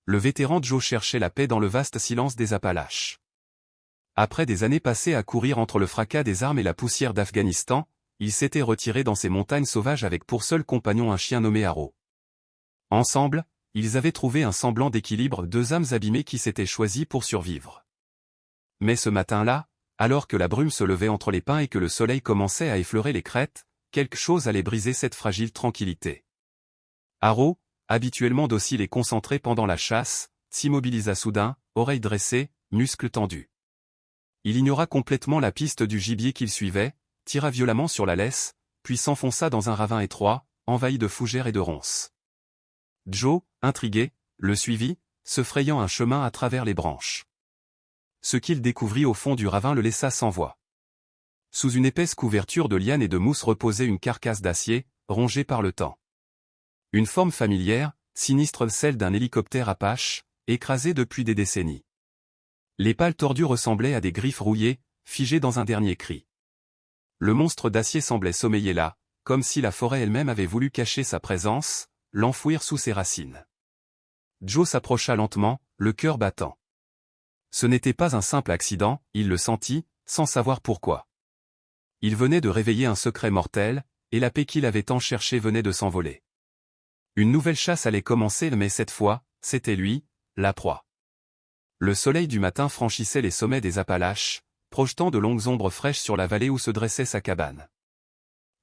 le vétéran Joe cherchait la paix dans le vaste silence des Appalaches. Après des années passées à courir entre le fracas des armes et la poussière d'Afghanistan, il s'était retiré dans ces montagnes sauvages avec pour seul compagnon un chien nommé Arrow. Ensemble, ils avaient trouvé un semblant d'équilibre, deux âmes abîmées qui s'étaient choisies pour survivre. Mais ce matin-là, alors que la brume se levait entre les pins et que le soleil commençait à effleurer les crêtes, quelque chose allait briser cette fragile tranquillité. Arrow, habituellement docile et concentré pendant la chasse, s'immobilisa soudain, oreilles dressées, muscles tendus. Il ignora complètement la piste du gibier qu'il suivait, tira violemment sur la laisse, puis s'enfonça dans un ravin étroit, envahi de fougères et de ronces. Joe, intrigué, le suivit, se frayant un chemin à travers les branches. Ce qu'il découvrit au fond du ravin le laissa sans voix. Sous une épaisse couverture de lianes et de mousse reposait une carcasse d'acier, rongée par le temps. Une forme familière, sinistre, celle d'un hélicoptère Apache, écrasé depuis des décennies. Les pales tordues ressemblaient à des griffes rouillées, figées dans un dernier cri. Le monstre d'acier semblait sommeiller là, comme si la forêt elle-même avait voulu cacher sa présence, l'enfouir sous ses racines. Joe s'approcha lentement, le cœur battant. Ce n'était pas un simple accident, il le sentit, sans savoir pourquoi. Il venait de réveiller un secret mortel, et la paix qu'il avait tant cherchée venait de s'envoler. Une nouvelle chasse allait commencer, mais cette fois, c'était lui, la proie. Le soleil du matin franchissait les sommets des Appalaches, projetant de longues ombres fraîches sur la vallée où se dressait sa cabane.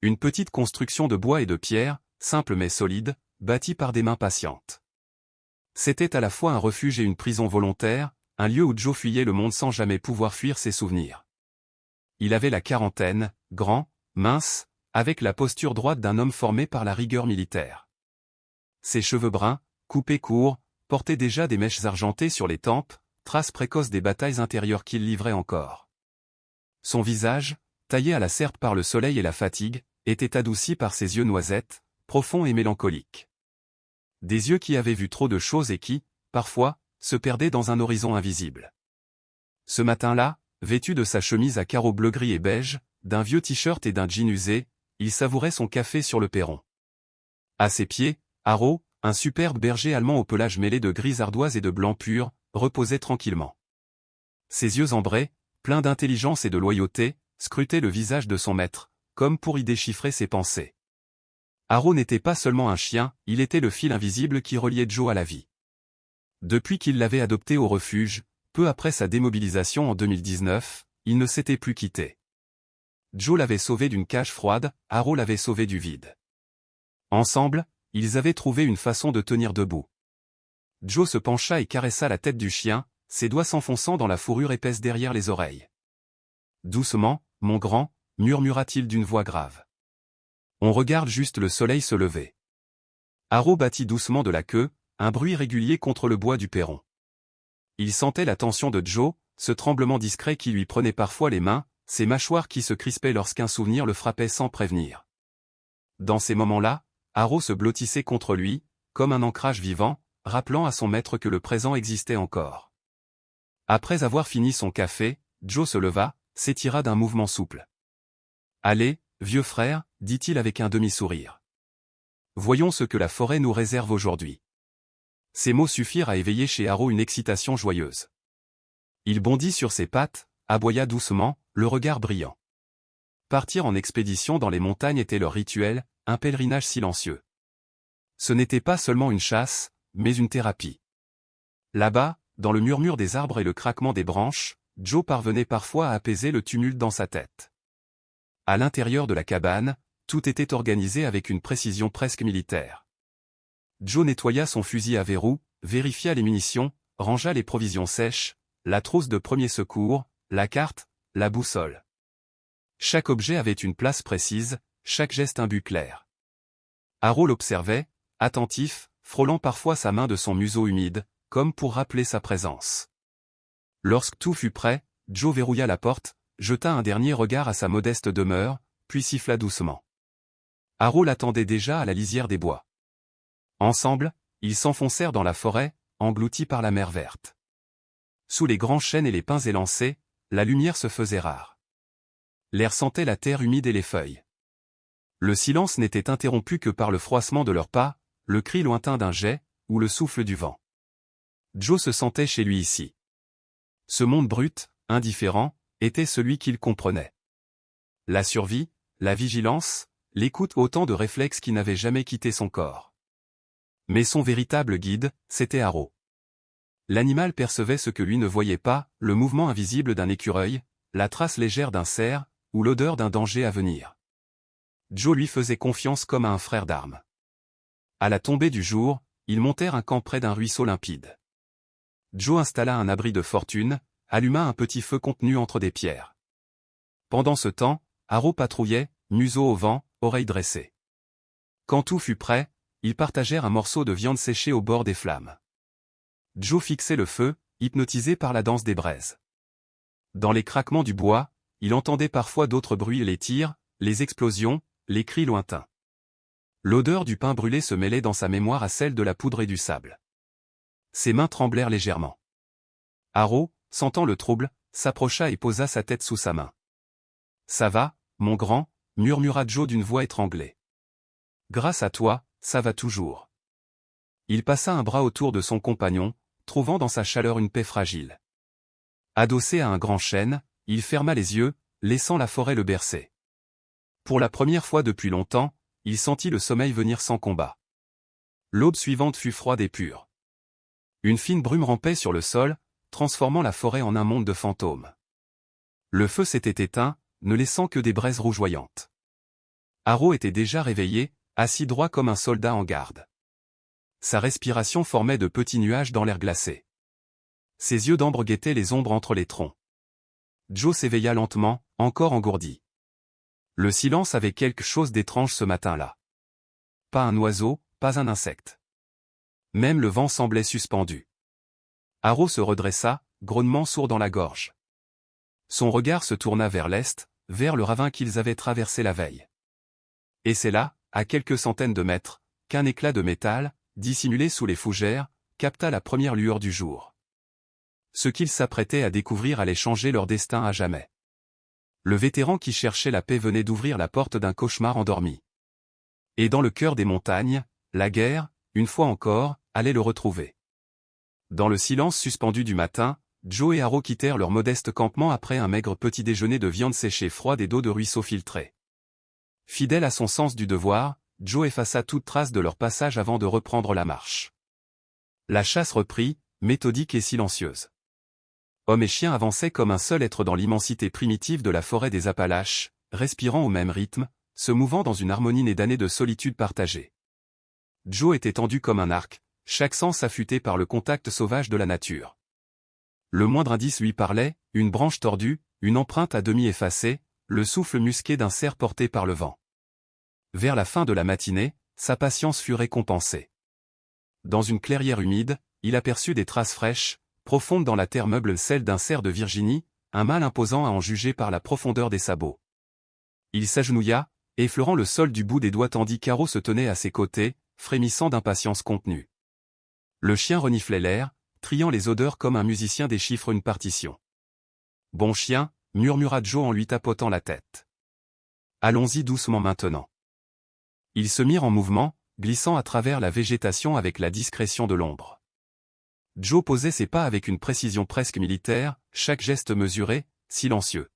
Une petite construction de bois et de pierre, simple mais solide, bâtie par des mains patientes. C'était à la fois un refuge et une prison volontaire, un lieu où Joe fuyait le monde sans jamais pouvoir fuir ses souvenirs. Il avait la quarantaine, grand, mince, avec la posture droite d'un homme formé par la rigueur militaire. Ses cheveux bruns, coupés courts, portaient déjà des mèches argentées sur les tempes, traces précoces des batailles intérieures qu'il livrait encore. Son visage, taillé à la serpe par le soleil et la fatigue, était adouci par ses yeux noisettes, profonds et mélancoliques. Des yeux qui avaient vu trop de choses et qui, parfois, se perdaient dans un horizon invisible. Ce matin-là, vêtu de sa chemise à carreaux bleu-gris et beige, d'un vieux t-shirt et d'un jean usé, il savourait son café sur le perron. À ses pieds, Arrow, un superbe berger allemand au pelage mêlé de gris ardoise et de blanc pur, reposait tranquillement. Ses yeux ambrés, pleins d'intelligence et de loyauté, scrutaient le visage de son maître, comme pour y déchiffrer ses pensées. Arrow n'était pas seulement un chien, il était le fil invisible qui reliait Joe à la vie. Depuis qu'il l'avait adopté au refuge, peu après sa démobilisation en 2019, il ne s'était plus quitté. Joe l'avait sauvé d'une cage froide, Arrow l'avait sauvé du vide. Ensemble, ils avaient trouvé une façon de tenir debout. Joe se pencha et caressa la tête du chien, ses doigts s'enfonçant dans la fourrure épaisse derrière les oreilles. « Doucement, mon grand » murmura-t-il d'une voix grave. « On regarde juste le soleil se lever. » Arrow battit doucement de la queue, un bruit régulier contre le bois du perron. Il sentait la tension de Joe, ce tremblement discret qui lui prenait parfois les mains, ses mâchoires qui se crispaient lorsqu'un souvenir le frappait sans prévenir. Dans ces moments-là, Arrow se blottissait contre lui, comme un ancrage vivant, rappelant à son maître que le présent existait encore. Après avoir fini son café, Joe se leva, s'étira d'un mouvement souple. « Allez, vieux frère, dit-il avec un demi-sourire. Voyons ce que la forêt nous réserve aujourd'hui. » Ces mots suffirent à éveiller chez Arrow une excitation joyeuse. Il bondit sur ses pattes, aboya doucement, le regard brillant. Partir en expédition dans les montagnes était leur rituel, un pèlerinage silencieux. Ce n'était pas seulement une chasse, mais une thérapie. Là-bas, dans le murmure des arbres et le craquement des branches, Joe parvenait parfois à apaiser le tumulte dans sa tête. À l'intérieur de la cabane, tout était organisé avec une précision presque militaire. Joe nettoya son fusil à verrou, vérifia les munitions, rangea les provisions sèches, la trousse de premier secours, la carte, la boussole. Chaque objet avait une place précise, chaque geste un but clair. Arrow l'observait, attentif, frôlant parfois sa main de son museau humide, comme pour rappeler sa présence. Lorsque tout fut prêt, Joe verrouilla la porte, jeta un dernier regard à sa modeste demeure, puis siffla doucement. Arrow l'attendait déjà à la lisière des bois. Ensemble, ils s'enfoncèrent dans la forêt, engloutis par la mer verte. Sous les grands chênes et les pins élancés, la lumière se faisait rare. L'air sentait la terre humide et les feuilles. Le silence n'était interrompu que par le froissement de leurs pas, le cri lointain d'un geai, ou le souffle du vent. Joe se sentait chez lui ici. Ce monde brut, indifférent, était celui qu'il comprenait. La survie, la vigilance, l'écoute, autant de réflexes qui n'avaient jamais quitté son corps. Mais son véritable guide, c'était Haro. L'animal percevait ce que lui ne voyait pas, le mouvement invisible d'un écureuil, la trace légère d'un cerf, ou l'odeur d'un danger à venir. Joe lui faisait confiance comme à un frère d'armes. À la tombée du jour, ils montèrent un camp près d'un ruisseau limpide. Joe installa un abri de fortune, alluma un petit feu contenu entre des pierres. Pendant ce temps, Haro patrouillait, museau au vent, oreilles dressées. Quand tout fut prêt, ils partagèrent un morceau de viande séchée au bord des flammes. Joe fixait le feu, hypnotisé par la danse des braises. Dans les craquements du bois, il entendait parfois d'autres bruits, les tirs, les explosions, les cris lointains. L'odeur du pain brûlé se mêlait dans sa mémoire à celle de la poudre et du sable. Ses mains tremblèrent légèrement. Haro, sentant le trouble, s'approcha et posa sa tête sous sa main. « Ça va, mon grand » murmura Joe d'une voix étranglée. « Grâce à toi, ça va toujours. » Il passa un bras autour de son compagnon, trouvant dans sa chaleur une paix fragile. Adossé à un grand chêne, il ferma les yeux, laissant la forêt le bercer. Pour la première fois depuis longtemps, il sentit le sommeil venir sans combat. L'aube suivante fut froide et pure. Une fine brume rampait sur le sol, transformant la forêt en un monde de fantômes. Le feu s'était éteint, ne laissant que des braises rougeoyantes. Haro était déjà réveillé, assis droit comme un soldat en garde. Sa respiration formait de petits nuages dans l'air glacé. Ses yeux d'ambre guettaient les ombres entre les troncs. Joe s'éveilla lentement, encore engourdi. Le silence avait quelque chose d'étrange ce matin-là. Pas un oiseau, pas un insecte. Même le vent semblait suspendu. Haro se redressa, grognement sourd dans la gorge. Son regard se tourna vers l'est, vers le ravin qu'ils avaient traversé la veille. Et c'est là, à quelques centaines de mètres, qu'un éclat de métal, dissimulé sous les fougères, capta la première lueur du jour. Ce qu'ils s'apprêtaient à découvrir allait changer leur destin à jamais. Le vétéran qui cherchait la paix venait d'ouvrir la porte d'un cauchemar endormi. Et dans le cœur des montagnes, la guerre, une fois encore, allait le retrouver. Dans le silence suspendu du matin, Joe et Haro quittèrent leur modeste campement après un maigre petit déjeuner de viande séchée froide et d'eau de ruisseau filtrée. Fidèle à son sens du devoir, Joe effaça toute trace de leur passage avant de reprendre la marche. La chasse reprit, méthodique et silencieuse. Hommes et chiens avançaient comme un seul être dans l'immensité primitive de la forêt des Appalaches, respirant au même rythme, se mouvant dans une harmonie née d'années de solitude partagée. Joe était tendu comme un arc, chaque sens affûté par le contact sauvage de la nature. Le moindre indice lui parlait, une branche tordue, une empreinte à demi effacée, le souffle musqué d'un cerf porté par le vent. Vers la fin de la matinée, sa patience fut récompensée. Dans une clairière humide, il aperçut des traces fraîches, profondes dans la terre meuble, celles d'un cerf de Virginie, un mâle imposant à en juger par la profondeur des sabots. Il s'agenouilla, effleurant le sol du bout des doigts tandis qu'Haro se tenait à ses côtés, frémissant d'impatience contenue. Le chien reniflait l'air, triant les odeurs comme un musicien déchiffre une partition. « Bon chien » murmura Joe en lui tapotant la tête. « Allons-y doucement maintenant. » Ils se mirent en mouvement, glissant à travers la végétation avec la discrétion de l'ombre. Joe posait ses pas avec une précision presque militaire, chaque geste mesuré, silencieux.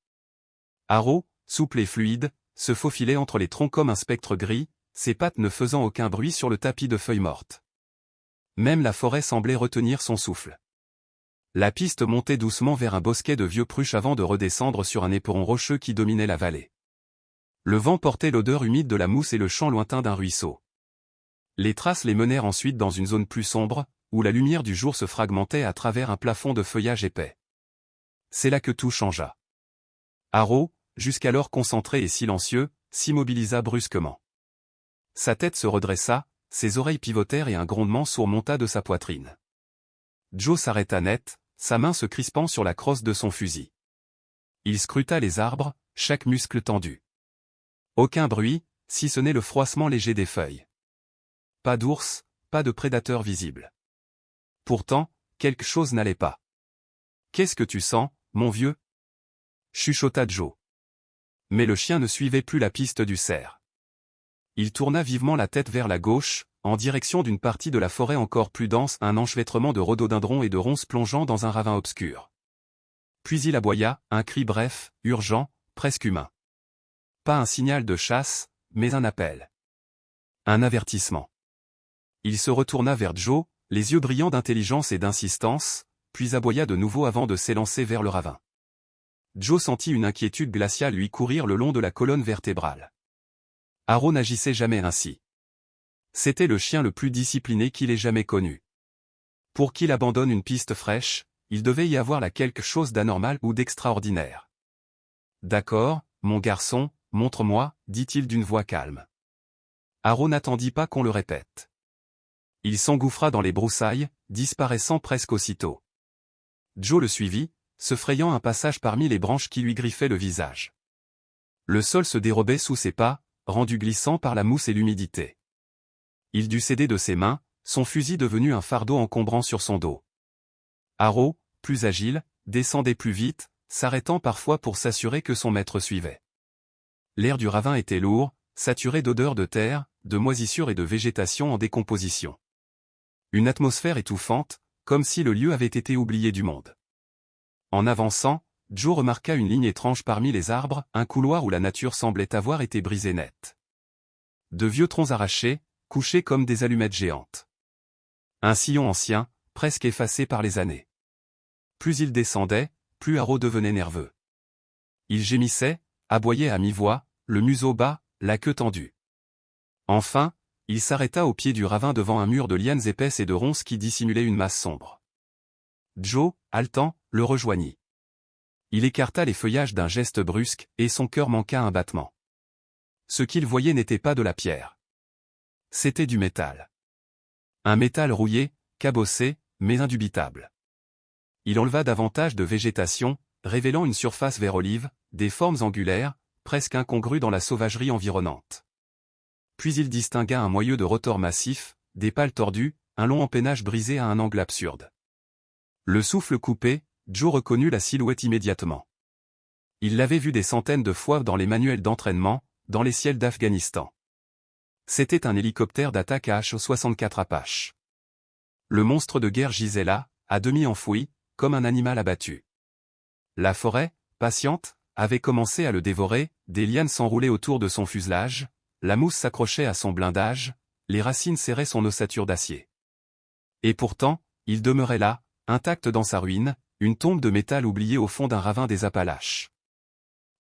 Haro, souple et fluide, se faufilait entre les troncs comme un spectre gris, ses pattes ne faisant aucun bruit sur le tapis de feuilles mortes. Même la forêt semblait retenir son souffle. La piste montait doucement vers un bosquet de vieux pruches avant de redescendre sur un éperon rocheux qui dominait la vallée. Le vent portait l'odeur humide de la mousse et le chant lointain d'un ruisseau. Les traces les menèrent ensuite dans une zone plus sombre, où la lumière du jour se fragmentait à travers un plafond de feuillage épais. C'est là que tout changea. Haro, jusqu'alors concentré et silencieux, s'immobilisa brusquement. Sa tête se redressa, ses oreilles pivotèrent et un grondement sourd monta de sa poitrine. Joe s'arrêta net, sa main se crispant sur la crosse de son fusil. Il scruta les arbres, chaque muscle tendu. Aucun bruit, si ce n'est le froissement léger des feuilles. Pas d'ours, pas de prédateur visible. Pourtant, quelque chose n'allait pas. « Qu'est-ce que tu sens, mon vieux » chuchota Joe. Mais le chien ne suivait plus la piste du cerf. Il tourna vivement la tête vers la gauche, en direction d'une partie de la forêt encore plus dense, un enchevêtrement de rhododendrons et de ronces plongeant dans un ravin obscur. Puis il aboya, un cri bref, urgent, presque humain. Pas un signal de chasse, mais un appel. Un avertissement. Il se retourna vers Joe, les yeux brillants d'intelligence et d'insistance, puis aboya de nouveau avant de s'élancer vers le ravin. Joe sentit une inquiétude glaciale lui courir le long de la colonne vertébrale. Arrow n'agissait jamais ainsi. C'était le chien le plus discipliné qu'il ait jamais connu. Pour qu'il abandonne une piste fraîche, il devait y avoir là quelque chose d'anormal ou d'extraordinaire. « D'accord, mon garçon, montre-moi, dit-il d'une voix calme. Arrow n'attendit pas qu'on le répète. Il s'engouffra dans les broussailles, disparaissant presque aussitôt. Joe le suivit, se frayant un passage parmi les branches qui lui griffaient le visage. Le sol se dérobait sous ses pas, rendu glissant par la mousse et l'humidité. Il dut céder de ses mains, son fusil devenu un fardeau encombrant sur son dos. Arrow, plus agile, descendait plus vite, s'arrêtant parfois pour s'assurer que son maître suivait. L'air du ravin était lourd, saturé d'odeurs de terre, de moisissure et de végétation en décomposition. Une atmosphère étouffante, comme si le lieu avait été oublié du monde. En avançant, Joe remarqua une ligne étrange parmi les arbres, un couloir où la nature semblait avoir été brisée net. De vieux troncs arrachés, couchés comme des allumettes géantes. Un sillon ancien, presque effacé par les années. Plus il descendait, plus Arrow devenait nerveux. Il gémissait, aboyait à mi-voix, le museau bas, la queue tendue. Enfin, il s'arrêta au pied du ravin devant un mur de lianes épaisses et de ronces qui dissimulait une masse sombre. Joe, haletant, le rejoignit. Il écarta les feuillages d'un geste brusque, et son cœur manqua un battement. Ce qu'il voyait n'était pas de la pierre. C'était du métal. Un métal rouillé, cabossé, mais indubitable. Il enleva davantage de végétation, révélant une surface vert olive, des formes angulaires, presque incongrues dans la sauvagerie environnante. Puis il distingua un moyeu de rotor massif, des pales tordues, un long empennage brisé à un angle absurde. Le souffle coupé, Joe reconnut la silhouette immédiatement. Il l'avait vu des centaines de fois dans les manuels d'entraînement, dans les ciels d'Afghanistan. C'était un hélicoptère d'attaque à H-64 Apache. Le monstre de guerre gisait là, à demi enfoui, comme un animal abattu. La forêt, patiente, avait commencé à le dévorer, des lianes s'enroulaient autour de son fuselage, la mousse s'accrochait à son blindage, les racines serraient son ossature d'acier. Et pourtant, il demeurait là, intact dans sa ruine, une tombe de métal oubliée au fond d'un ravin des Appalaches.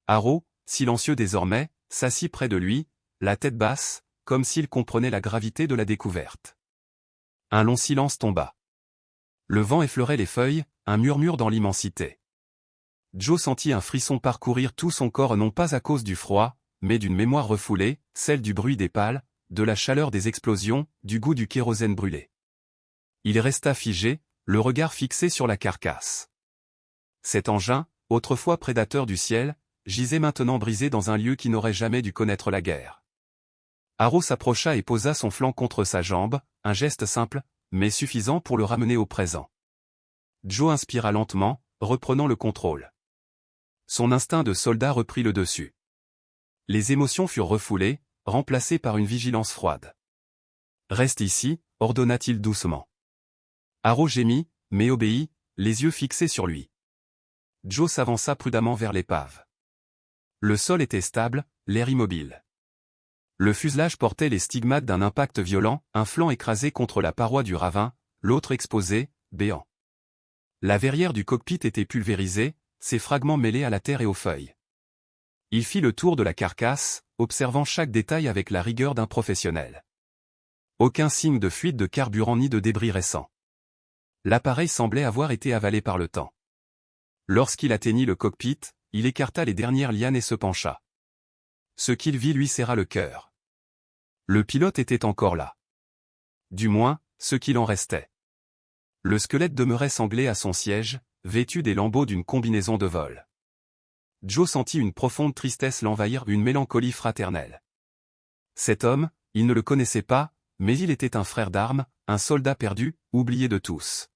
Arrow, silencieux désormais, s'assit près de lui, la tête basse, comme s'il comprenait la gravité de la découverte. Un long silence tomba. Le vent effleurait les feuilles, un murmure dans l'immensité. Joe sentit un frisson parcourir tout son corps non pas à cause du froid, mais d'une mémoire refoulée, celle du bruit des pales, de la chaleur des explosions, du goût du kérosène brûlé. Il resta figé, le regard fixé sur la carcasse. Cet engin, autrefois prédateur du ciel, gisait maintenant brisé dans un lieu qui n'aurait jamais dû connaître la guerre. Arrow s'approcha et posa son flanc contre sa jambe, un geste simple, mais suffisant pour le ramener au présent. Joe inspira lentement, reprenant le contrôle. Son instinct de soldat reprit le dessus. Les émotions furent refoulées, remplacées par une vigilance froide. « Reste ici », ordonna-t-il doucement. Arrow gémit, mais obéit, les yeux fixés sur lui. Joe s'avança prudemment vers l'épave. Le sol était stable, l'air immobile. Le fuselage portait les stigmates d'un impact violent, un flanc écrasé contre la paroi du ravin, l'autre exposé, béant. La verrière du cockpit était pulvérisée, ses fragments mêlés à la terre et aux feuilles. Il fit le tour de la carcasse, observant chaque détail avec la rigueur d'un professionnel. Aucun signe de fuite de carburant ni de débris récents. L'appareil semblait avoir été avalé par le temps. Lorsqu'il atteignit le cockpit, il écarta les dernières lianes et se pencha. Ce qu'il vit lui serra le cœur. Le pilote était encore là. Du moins, ce qu'il en restait. Le squelette demeurait sanglé à son siège, vêtu des lambeaux d'une combinaison de vol. Joe sentit une profonde tristesse l'envahir, une mélancolie fraternelle. Cet homme, il ne le connaissait pas, mais il était un frère d'armes, un soldat perdu, oublié de tous.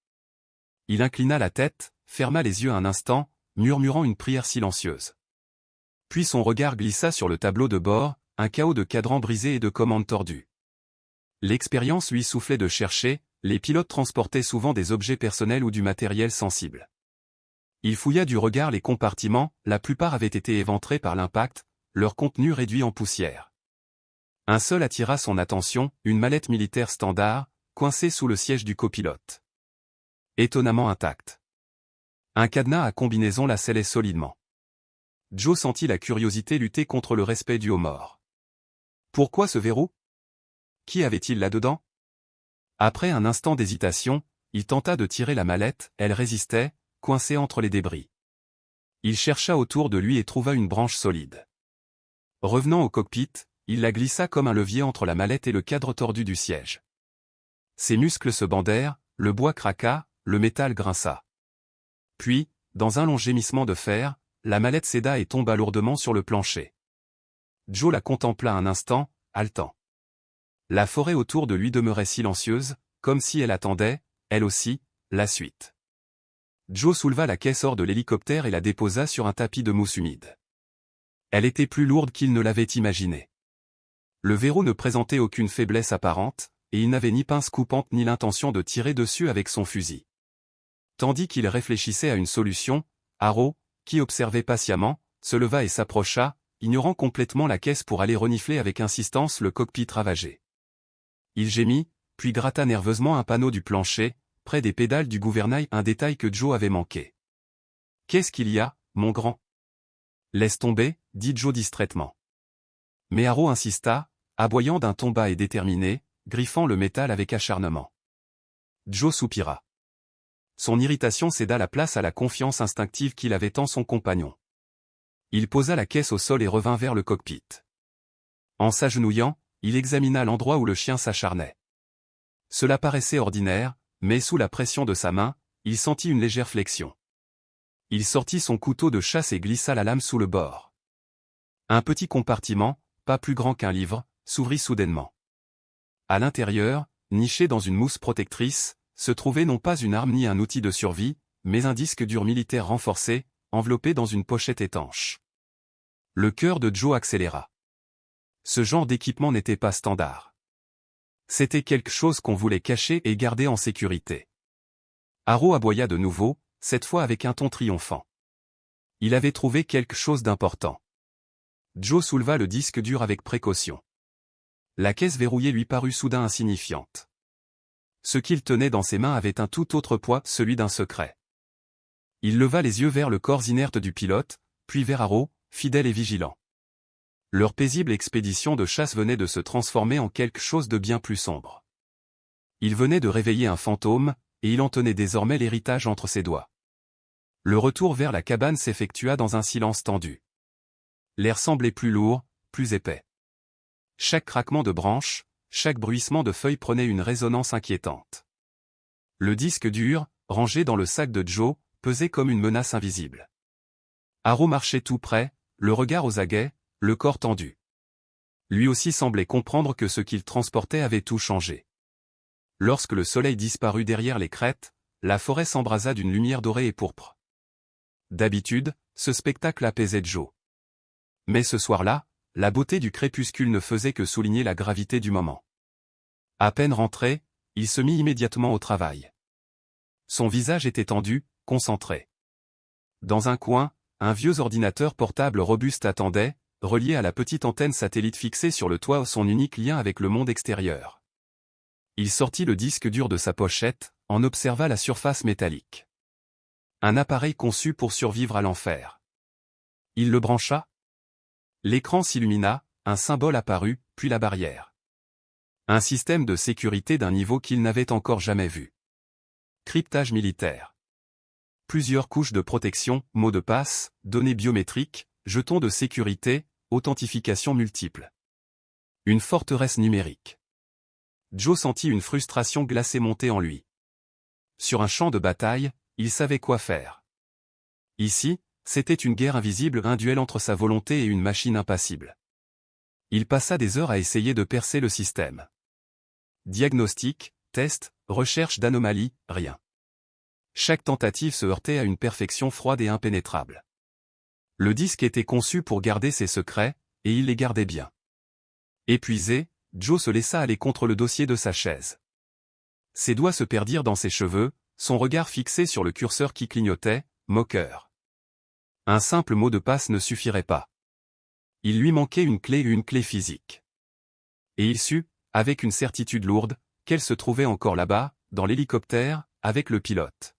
Il inclina la tête, ferma les yeux un instant, murmurant une prière silencieuse. Puis son regard glissa sur le tableau de bord, un chaos de cadrans brisés et de commandes tordues. L'expérience lui soufflait de chercher, les pilotes transportaient souvent des objets personnels ou du matériel sensible. Il fouilla du regard les compartiments, la plupart avaient été éventrés par l'impact, leur contenu réduit en poussière. Un seul attira son attention, une mallette militaire standard, coincée sous le siège du copilote. Étonnamment intacte. Un cadenas à combinaison la scellait solidement. Joe sentit la curiosité lutter contre le respect dû aux morts. Pourquoi ce verrou? Qui avait-il là-dedans? Après un instant d'hésitation, il tenta de tirer la mallette, elle résistait, coincée entre les débris. Il chercha autour de lui et trouva une branche solide. Revenant au cockpit, il la glissa comme un levier entre la mallette et le cadre tordu du siège. Ses muscles se bandèrent, le bois craqua, le métal grinça. Puis, dans un long gémissement de fer, la mallette céda et tomba lourdement sur le plancher. Joe la contempla un instant, haletant. La forêt autour de lui demeurait silencieuse, comme si elle attendait, elle aussi, la suite. Joe souleva la caisse hors de l'hélicoptère et la déposa sur un tapis de mousse humide. Elle était plus lourde qu'il ne l'avait imaginé. Le verrou ne présentait aucune faiblesse apparente, et il n'avait ni pince coupante ni l'intention de tirer dessus avec son fusil. Tandis qu'il réfléchissait à une solution, Haro, qui observait patiemment, se leva et s'approcha, ignorant complètement la caisse pour aller renifler avec insistance le cockpit ravagé. Il gémit, puis gratta nerveusement un panneau du plancher, près des pédales du gouvernail, un détail que Joe avait manqué. « Qu'est-ce qu'il y a, mon grand ?» « Laisse tomber, dit Joe distraitement. Mais Haro insista, aboyant d'un ton bas et déterminé, griffant le métal avec acharnement. Joe soupira. Son irritation céda la place à la confiance instinctive qu'il avait en son compagnon. Il posa la caisse au sol et revint vers le cockpit. En s'agenouillant, il examina l'endroit où le chien s'acharnait. Cela paraissait ordinaire, mais sous la pression de sa main, il sentit une légère flexion. Il sortit son couteau de chasse et glissa la lame sous le bord. Un petit compartiment, pas plus grand qu'un livre, s'ouvrit soudainement. À l'intérieur, niché dans une mousse protectrice, se trouvait non pas une arme ni un outil de survie, mais un disque dur militaire renforcé, enveloppé dans une pochette étanche. Le cœur de Joe accéléra. Ce genre d'équipement n'était pas standard. C'était quelque chose qu'on voulait cacher et garder en sécurité. Haro aboya de nouveau, cette fois avec un ton triomphant. Il avait trouvé quelque chose d'important. Joe souleva le disque dur avec précaution. La caisse verrouillée lui parut soudain insignifiante. Ce qu'il tenait dans ses mains avait un tout autre poids, celui d'un secret. Il leva les yeux vers le corps inerte du pilote, puis vers Haro, fidèle et vigilant. Leur paisible expédition de chasse venait de se transformer en quelque chose de bien plus sombre. Il venait de réveiller un fantôme, et il en tenait désormais l'héritage entre ses doigts. Le retour vers la cabane s'effectua dans un silence tendu. L'air semblait plus lourd, plus épais. Chaque craquement de branches, chaque bruissement de feuilles prenait une résonance inquiétante. Le disque dur, rangé dans le sac de Joe, pesait comme une menace invisible. Haro marchait tout près, le regard aux aguets, le corps tendu. Lui aussi semblait comprendre que ce qu'il transportait avait tout changé. Lorsque le soleil disparut derrière les crêtes, la forêt s'embrasa d'une lumière dorée et pourpre. D'habitude, ce spectacle apaisait Joe. Mais ce soir-là, la beauté du crépuscule ne faisait que souligner la gravité du moment. À peine rentré, il se mit immédiatement au travail. Son visage était tendu, concentré. Dans un coin, un vieux ordinateur portable robuste attendait, relié à la petite antenne satellite fixée sur le toit, son unique lien avec le monde extérieur. Il sortit le disque dur de sa pochette, en observa la surface métallique. Un appareil conçu pour survivre à l'enfer. Il le brancha. L'écran s'illumina, un symbole apparut, puis la barrière. Un système de sécurité d'un niveau qu'il n'avait encore jamais vu. Cryptage militaire. Plusieurs couches de protection, mots de passe, données biométriques, jetons de sécurité, authentification multiple. Une forteresse numérique. Joe sentit une frustration glacée monter en lui. Sur un champ de bataille, il savait quoi faire. Ici, c'était une guerre invisible, un duel entre sa volonté et une machine impassible. Il passa des heures à essayer de percer le système. Diagnostic, test, recherche d'anomalies, rien. Chaque tentative se heurtait à une perfection froide et impénétrable. Le disque était conçu pour garder ses secrets, et il les gardait bien. Épuisé, Joe se laissa aller contre le dossier de sa chaise. Ses doigts se perdirent dans ses cheveux, son regard fixé sur le curseur qui clignotait, moqueur. Un simple mot de passe ne suffirait pas. Il lui manquait une clé physique. Et il sut, avec une certitude lourde, qu'elle se trouvait encore là-bas, dans l'hélicoptère, avec le pilote.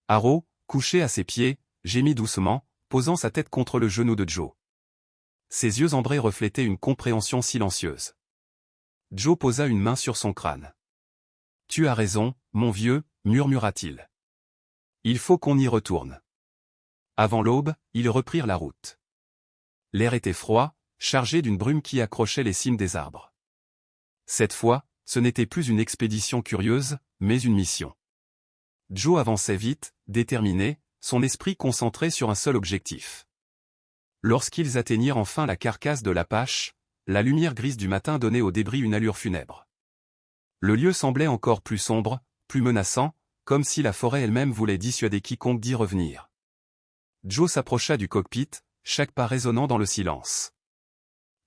Arrow, couché à ses pieds, gémit doucement, posant sa tête contre le genou de Joe. Ses yeux ambrés reflétaient une compréhension silencieuse. Joe posa une main sur son crâne. « Tu as raison, mon vieux, murmura-t-il. Il faut qu'on y retourne. » Avant l'aube, ils reprirent la route. L'air était froid, chargé d'une brume qui accrochait les cimes des arbres. Cette fois, ce n'était plus une expédition curieuse, mais une mission. Joe avançait vite, déterminé, son esprit concentré sur un seul objectif. Lorsqu'ils atteignirent enfin la carcasse de l'Apache, la lumière grise du matin donnait aux débris une allure funèbre. Le lieu semblait encore plus sombre, plus menaçant, comme si la forêt elle-même voulait dissuader quiconque d'y revenir. Joe s'approcha du cockpit, chaque pas résonnant dans le silence.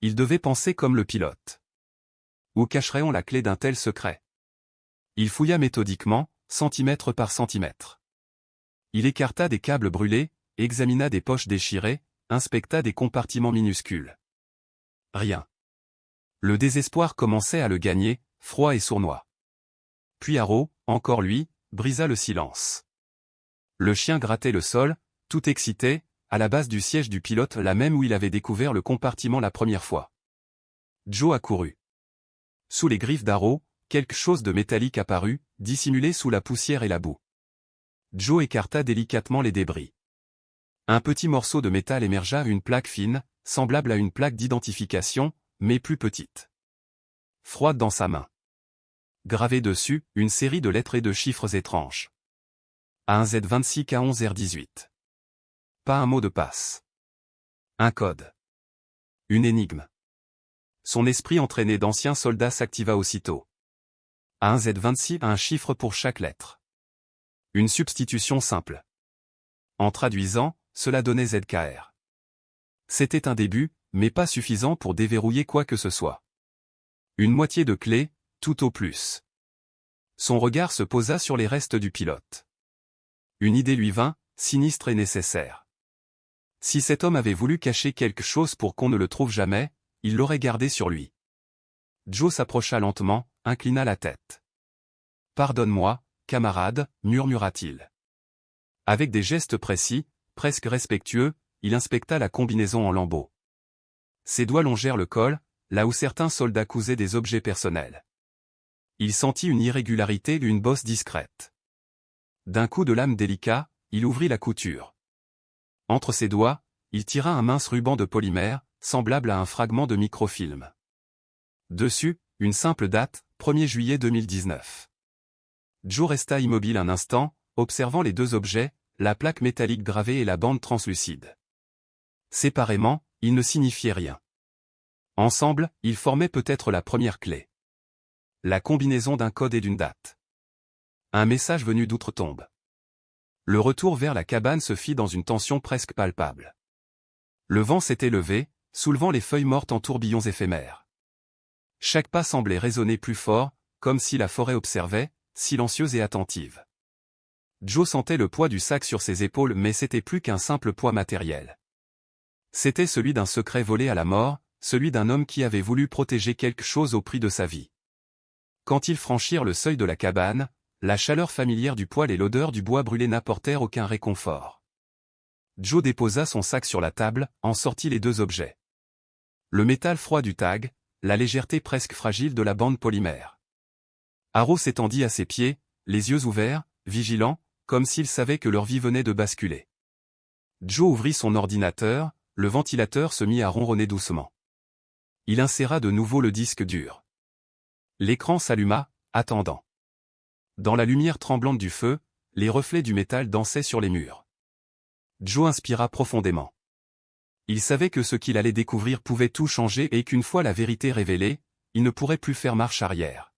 Il devait penser comme le pilote. Où cacherait-on la clé d'un tel secret? Il fouilla méthodiquement, centimètre par centimètre. Il écarta des câbles brûlés, examina des poches déchirées, inspecta des compartiments minuscules. Rien. Le désespoir commençait à le gagner, froid et sournois. Puis Arrow, encore lui, brisa le silence. Le chien grattait le sol, tout excité, à la base du siège du pilote, là même où il avait découvert le compartiment la première fois. Joe accourut. Sous les griffes d'Arrow, quelque chose de métallique apparut, dissimulé sous la poussière et la boue. Joe écarta délicatement les débris. Un petit morceau de métal émergea, une plaque fine, semblable à une plaque d'identification, mais plus petite. Froide dans sa main. Gravé dessus, une série de lettres et de chiffres étranges. A1Z26 K11R18. Pas un mot de passe. Un code. Une énigme. Son esprit entraîné d'anciens soldats s'activa aussitôt. A1Z26 a un chiffre pour chaque lettre. Une substitution simple. En traduisant, cela donnait ZKR. C'était un début, mais pas suffisant pour déverrouiller quoi que ce soit. Une moitié de clé, tout au plus. Son regard se posa sur les restes du pilote. Une idée lui vint, sinistre et nécessaire. Si cet homme avait voulu cacher quelque chose pour qu'on ne le trouve jamais, il l'aurait gardé sur lui. Joe s'approcha lentement, inclina la tête. « Pardonne-moi, camarade, murmura-t-il. » Avec des gestes précis, presque respectueux, il inspecta la combinaison en lambeaux. Ses doigts longèrent le col, là où certains soldats cousaient des objets personnels. Il sentit une irrégularité, une bosse discrète. D'un coup de lame délicat, il ouvrit la couture. Entre ses doigts, il tira un mince ruban de polymère, semblable à un fragment de microfilm. Dessus, une simple date, 1er juillet 2019. Joe resta immobile un instant, observant les deux objets, la plaque métallique gravée et la bande translucide. Séparément, ils ne signifiaient rien. Ensemble, ils formaient peut-être la première clé. La combinaison d'un code et d'une date. Un message venu d'outre-tombe. Le retour vers la cabane se fit dans une tension presque palpable. Le vent s'était levé, soulevant les feuilles mortes en tourbillons éphémères. Chaque pas semblait résonner plus fort, comme si la forêt observait, silencieuse et attentive. Joe sentait le poids du sac sur ses épaules, mais c'était plus qu'un simple poids matériel. C'était celui d'un secret volé à la mort, celui d'un homme qui avait voulu protéger quelque chose au prix de sa vie. Quand ils franchirent le seuil de la cabane, la chaleur familière du poêle et l'odeur du bois brûlé n'apportèrent aucun réconfort. Joe déposa son sac sur la table, en sortit les deux objets. Le métal froid du tag, la légèreté presque fragile de la bande polymère. Arrow s'étendit à ses pieds, les yeux ouverts, vigilant, comme s'il savait que leur vie venait de basculer. Joe ouvrit son ordinateur, le ventilateur se mit à ronronner doucement. Il inséra de nouveau le disque dur. L'écran s'alluma, attendant. Dans la lumière tremblante du feu, les reflets du métal dansaient sur les murs. Joe inspira profondément. Il savait que ce qu'il allait découvrir pouvait tout changer et qu'une fois la vérité révélée, il ne pourrait plus faire marche arrière.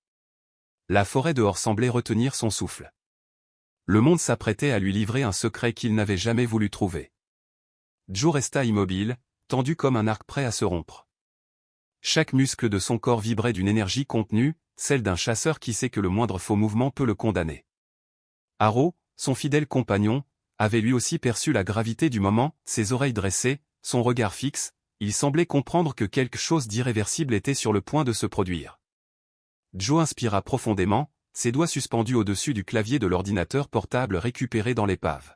La forêt dehors semblait retenir son souffle. Le monde s'apprêtait à lui livrer un secret qu'il n'avait jamais voulu trouver. Joe resta immobile, tendu comme un arc prêt à se rompre. Chaque muscle de son corps vibrait d'une énergie contenue, celle d'un chasseur qui sait que le moindre faux mouvement peut le condamner. Arrow, son fidèle compagnon, avait lui aussi perçu la gravité du moment, ses oreilles dressées, son regard fixe, il semblait comprendre que quelque chose d'irréversible était sur le point de se produire. Joe inspira profondément, ses doigts suspendus au-dessus du clavier de l'ordinateur portable récupéré dans l'épave.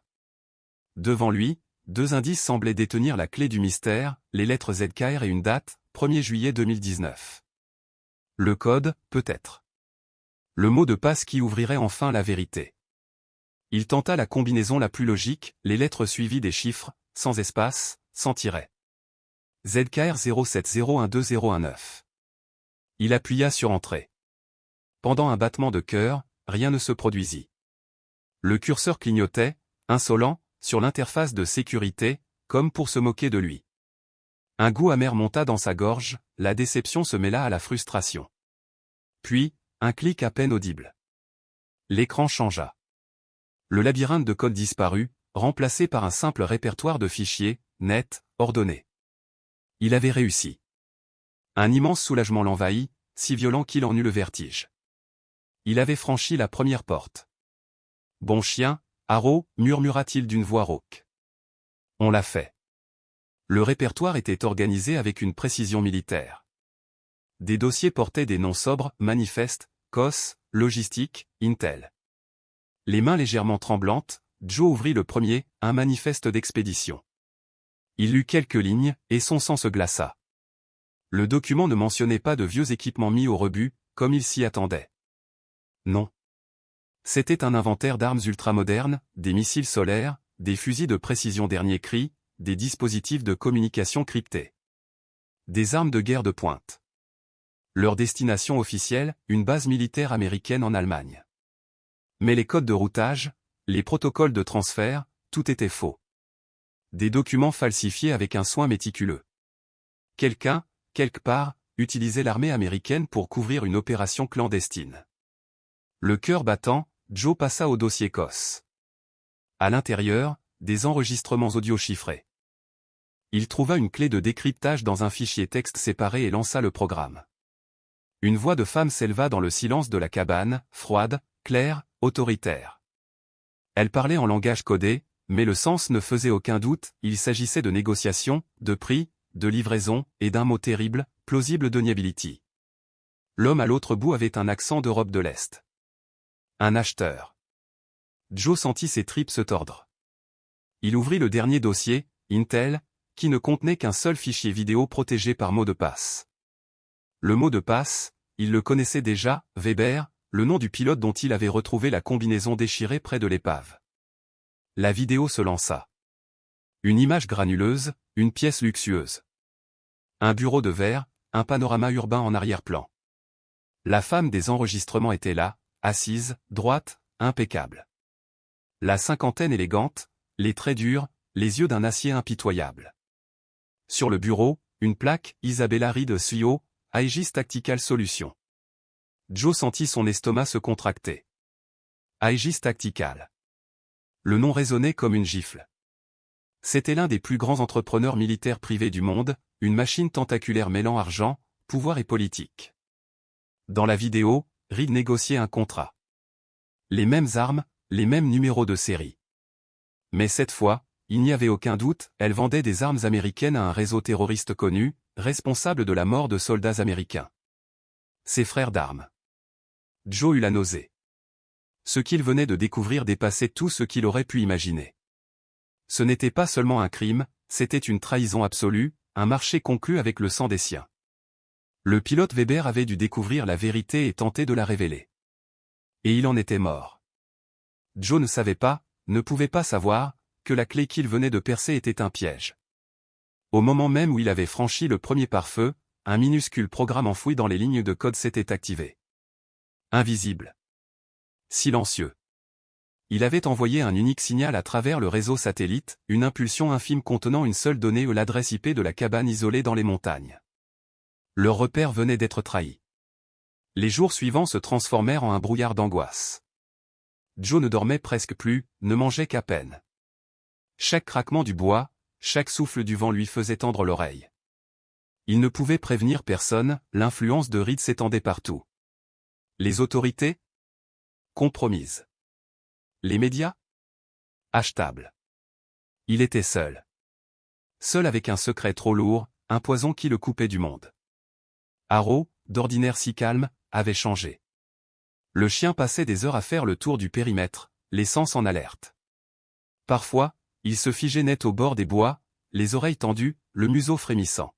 Devant lui, 2 indices semblaient détenir la clé du mystère, les lettres ZKR et une date, 1er juillet 2019. Le code, peut-être. Le mot de passe qui ouvrirait enfin la vérité. Il tenta la combinaison la plus logique, les lettres suivies des chiffres, sans espace, sans tiret. ZKR 07012019. Il appuya sur Entrée. Pendant un battement de cœur, rien ne se produisit. Le curseur clignotait, insolent, sur l'interface de sécurité, comme pour se moquer de lui. Un goût amer monta dans sa gorge, la déception se mêla à la frustration. Puis, un clic à peine audible. L'écran changea. Le labyrinthe de code disparut, remplacé par un simple répertoire de fichiers, net, ordonné. Il avait réussi. Un immense soulagement l'envahit, si violent qu'il en eut le vertige. Il avait franchi la première porte. « Bon chien, Arrow » murmura-t-il d'une voix rauque. « On l'a fait. » Le répertoire était organisé avec une précision militaire. Des dossiers portaient des noms sobres, Manifeste, COS, Logistique, Intel. Les mains légèrement tremblantes, Joe ouvrit le premier, un manifeste d'expédition. Il lut quelques lignes, et son sang se glaça. Le document ne mentionnait pas de vieux équipements mis au rebut, comme il s'y attendait. Non. C'était un inventaire d'armes ultramodernes, des missiles solaires, des fusils de précision dernier cri, des dispositifs de communication cryptés. Des armes de guerre de pointe. Leur destination officielle, une base militaire américaine en Allemagne. Mais les codes de routage, les protocoles de transfert, tout était faux. Des documents falsifiés avec un soin méticuleux. Quelqu'un, quelque part, utilisait l'armée américaine pour couvrir une opération clandestine. Le cœur battant, Joe passa au dossier COS. À l'intérieur, des enregistrements audio chiffrés. Il trouva une clé de décryptage dans un fichier texte séparé et lança le programme. Une voix de femme s'éleva dans le silence de la cabane, froide, claire, autoritaire. Elle parlait en langage codé, mais le sens ne faisait aucun doute, il s'agissait de négociations, de prix, de livraison, et d'un mot terrible, plausible deniability. L'homme à l'autre bout avait un accent d'Europe de l'Est. Un acheteur. Joe sentit ses tripes se tordre. Il ouvrit le dernier dossier, Intel, qui ne contenait qu'un seul fichier vidéo protégé par mot de passe. Le mot de passe, il le connaissait déjà, Weber, le nom du pilote dont il avait retrouvé la combinaison déchirée près de l'épave. La vidéo se lança. Une image granuleuse, une pièce luxueuse. Un bureau de verre, un panorama urbain en arrière-plan. La femme des enregistrements était là, assise, droite, impeccable. La cinquantaine élégante, les traits durs, les yeux d'un acier impitoyable. Sur le bureau, une plaque, Isabella Reed CEO, Aegis Tactical Solutions. Joe sentit son estomac se contracter. Aegis Tactical. Le nom résonnait comme une gifle. C'était l'un des plus grands entrepreneurs militaires privés du monde, une machine tentaculaire mêlant argent, pouvoir et politique. Dans la vidéo, Reed négociait un contrat. Les mêmes armes, les mêmes numéros de série. Mais cette fois, il n'y avait aucun doute, elle vendait des armes américaines à un réseau terroriste connu, responsable de la mort de soldats américains. Ses frères d'armes. Joe eut la nausée. Ce qu'il venait de découvrir dépassait tout ce qu'il aurait pu imaginer. Ce n'était pas seulement un crime, c'était une trahison absolue, un marché conclu avec le sang des siens. Le pilote Weber avait dû découvrir la vérité et tenter de la révéler. Et il en était mort. Joe ne savait pas, ne pouvait pas savoir, que la clé qu'il venait de percer était un piège. Au moment même où il avait franchi le premier pare-feu, un minuscule programme enfoui dans les lignes de code s'était activé. Invisible. Silencieux. Il avait envoyé un unique signal à travers le réseau satellite, une impulsion infime contenant une seule donnée ou l'adresse IP de la cabane isolée dans les montagnes. Leur repère venait d'être trahi. Les jours suivants se transformèrent en un brouillard d'angoisse. Joe ne dormait presque plus, ne mangeait qu'à peine. Chaque craquement du bois, chaque souffle du vent lui faisait tendre l'oreille. Il ne pouvait prévenir personne, l'influence de Reed s'étendait partout. Les autorités? Compromises. Les médias? Achetables. Il était seul. Seul avec un secret trop lourd, un poison qui le coupait du monde. Harrow, d'ordinaire si calme, avait changé. Le chien passait des heures à faire le tour du périmètre, les sens en alerte. Parfois, il se figeait net au bord des bois, les oreilles tendues, le museau frémissant.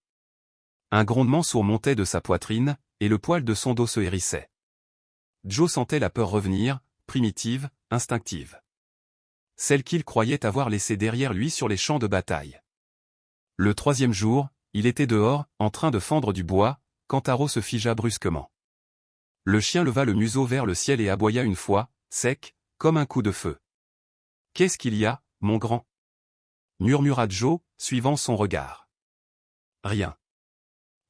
Un grondement sourd montait de sa poitrine, et le poil de son dos se hérissait. Joe sentait la peur revenir, primitive, instinctive. Celle qu'il croyait avoir laissée derrière lui sur les champs de bataille. Le 3e jour, il était dehors, en train de fendre du bois, quand Harrow se figea brusquement. Le chien leva le museau vers le ciel et aboya une fois, sec, comme un coup de feu. « Qu'est-ce qu'il y a, mon grand » murmura Joe, suivant son regard. Rien.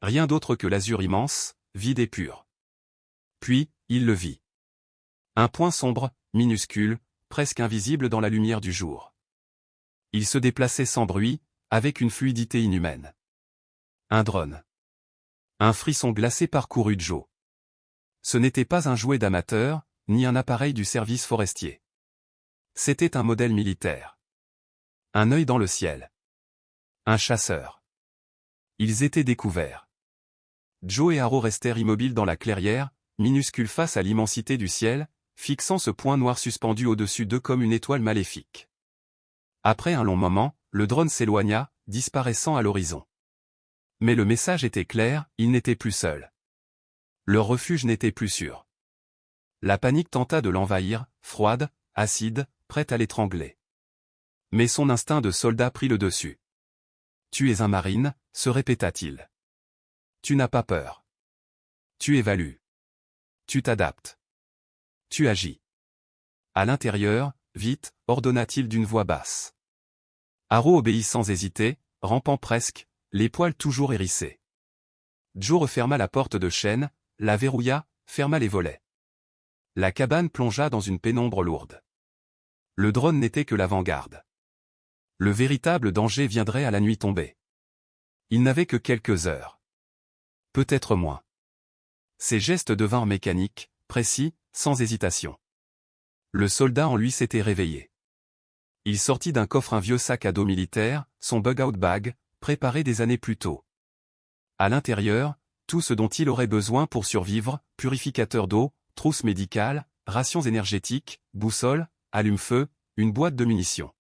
Rien d'autre que l'azur immense, vide et pur. Puis, il le vit. Un point sombre, minuscule, presque invisible dans la lumière du jour. Il se déplaçait sans bruit, avec une fluidité inhumaine. Un drone. Un frisson glacé parcourut Joe. Ce n'était pas un jouet d'amateur, ni un appareil du service forestier. C'était un modèle militaire. Un œil dans le ciel. Un chasseur. Ils étaient découverts. Joe et Harrow restèrent immobiles dans la clairière, minuscules face à l'immensité du ciel, fixant ce point noir suspendu au-dessus d'eux comme une étoile maléfique. Après un long moment, le drone s'éloigna, disparaissant à l'horizon. Mais le message était clair, ils n'étaient plus seuls. Leur refuge n'était plus sûr. La panique tenta de l'envahir, froide, acide, prête à l'étrangler. Mais son instinct de soldat prit le dessus. « Tu es un marine », se répéta-t-il. « Tu n'as pas peur. Tu évalues. Tu t'adaptes. Tu agis. » À l'intérieur, vite, ordonna-t-il d'une voix basse. Harrow obéit sans hésiter, rampant presque, les poils toujours hérissés. Joe referma la porte de chêne, la verrouilla, ferma les volets. La cabane plongea dans une pénombre lourde. Le drone n'était que l'avant-garde. Le véritable danger viendrait à la nuit tombée. Il n'avait que quelques heures. Peut-être moins. Ses gestes devinrent mécaniques, précis, sans hésitation. Le soldat en lui s'était réveillé. Il sortit d'un coffre un vieux sac à dos militaire, son bug-out bag, préparé des années plus tôt. À l'intérieur, tout ce dont il aurait besoin pour survivre, purificateur d'eau, trousse médicale, rations énergétiques, boussole, allume-feu, une boîte de munitions.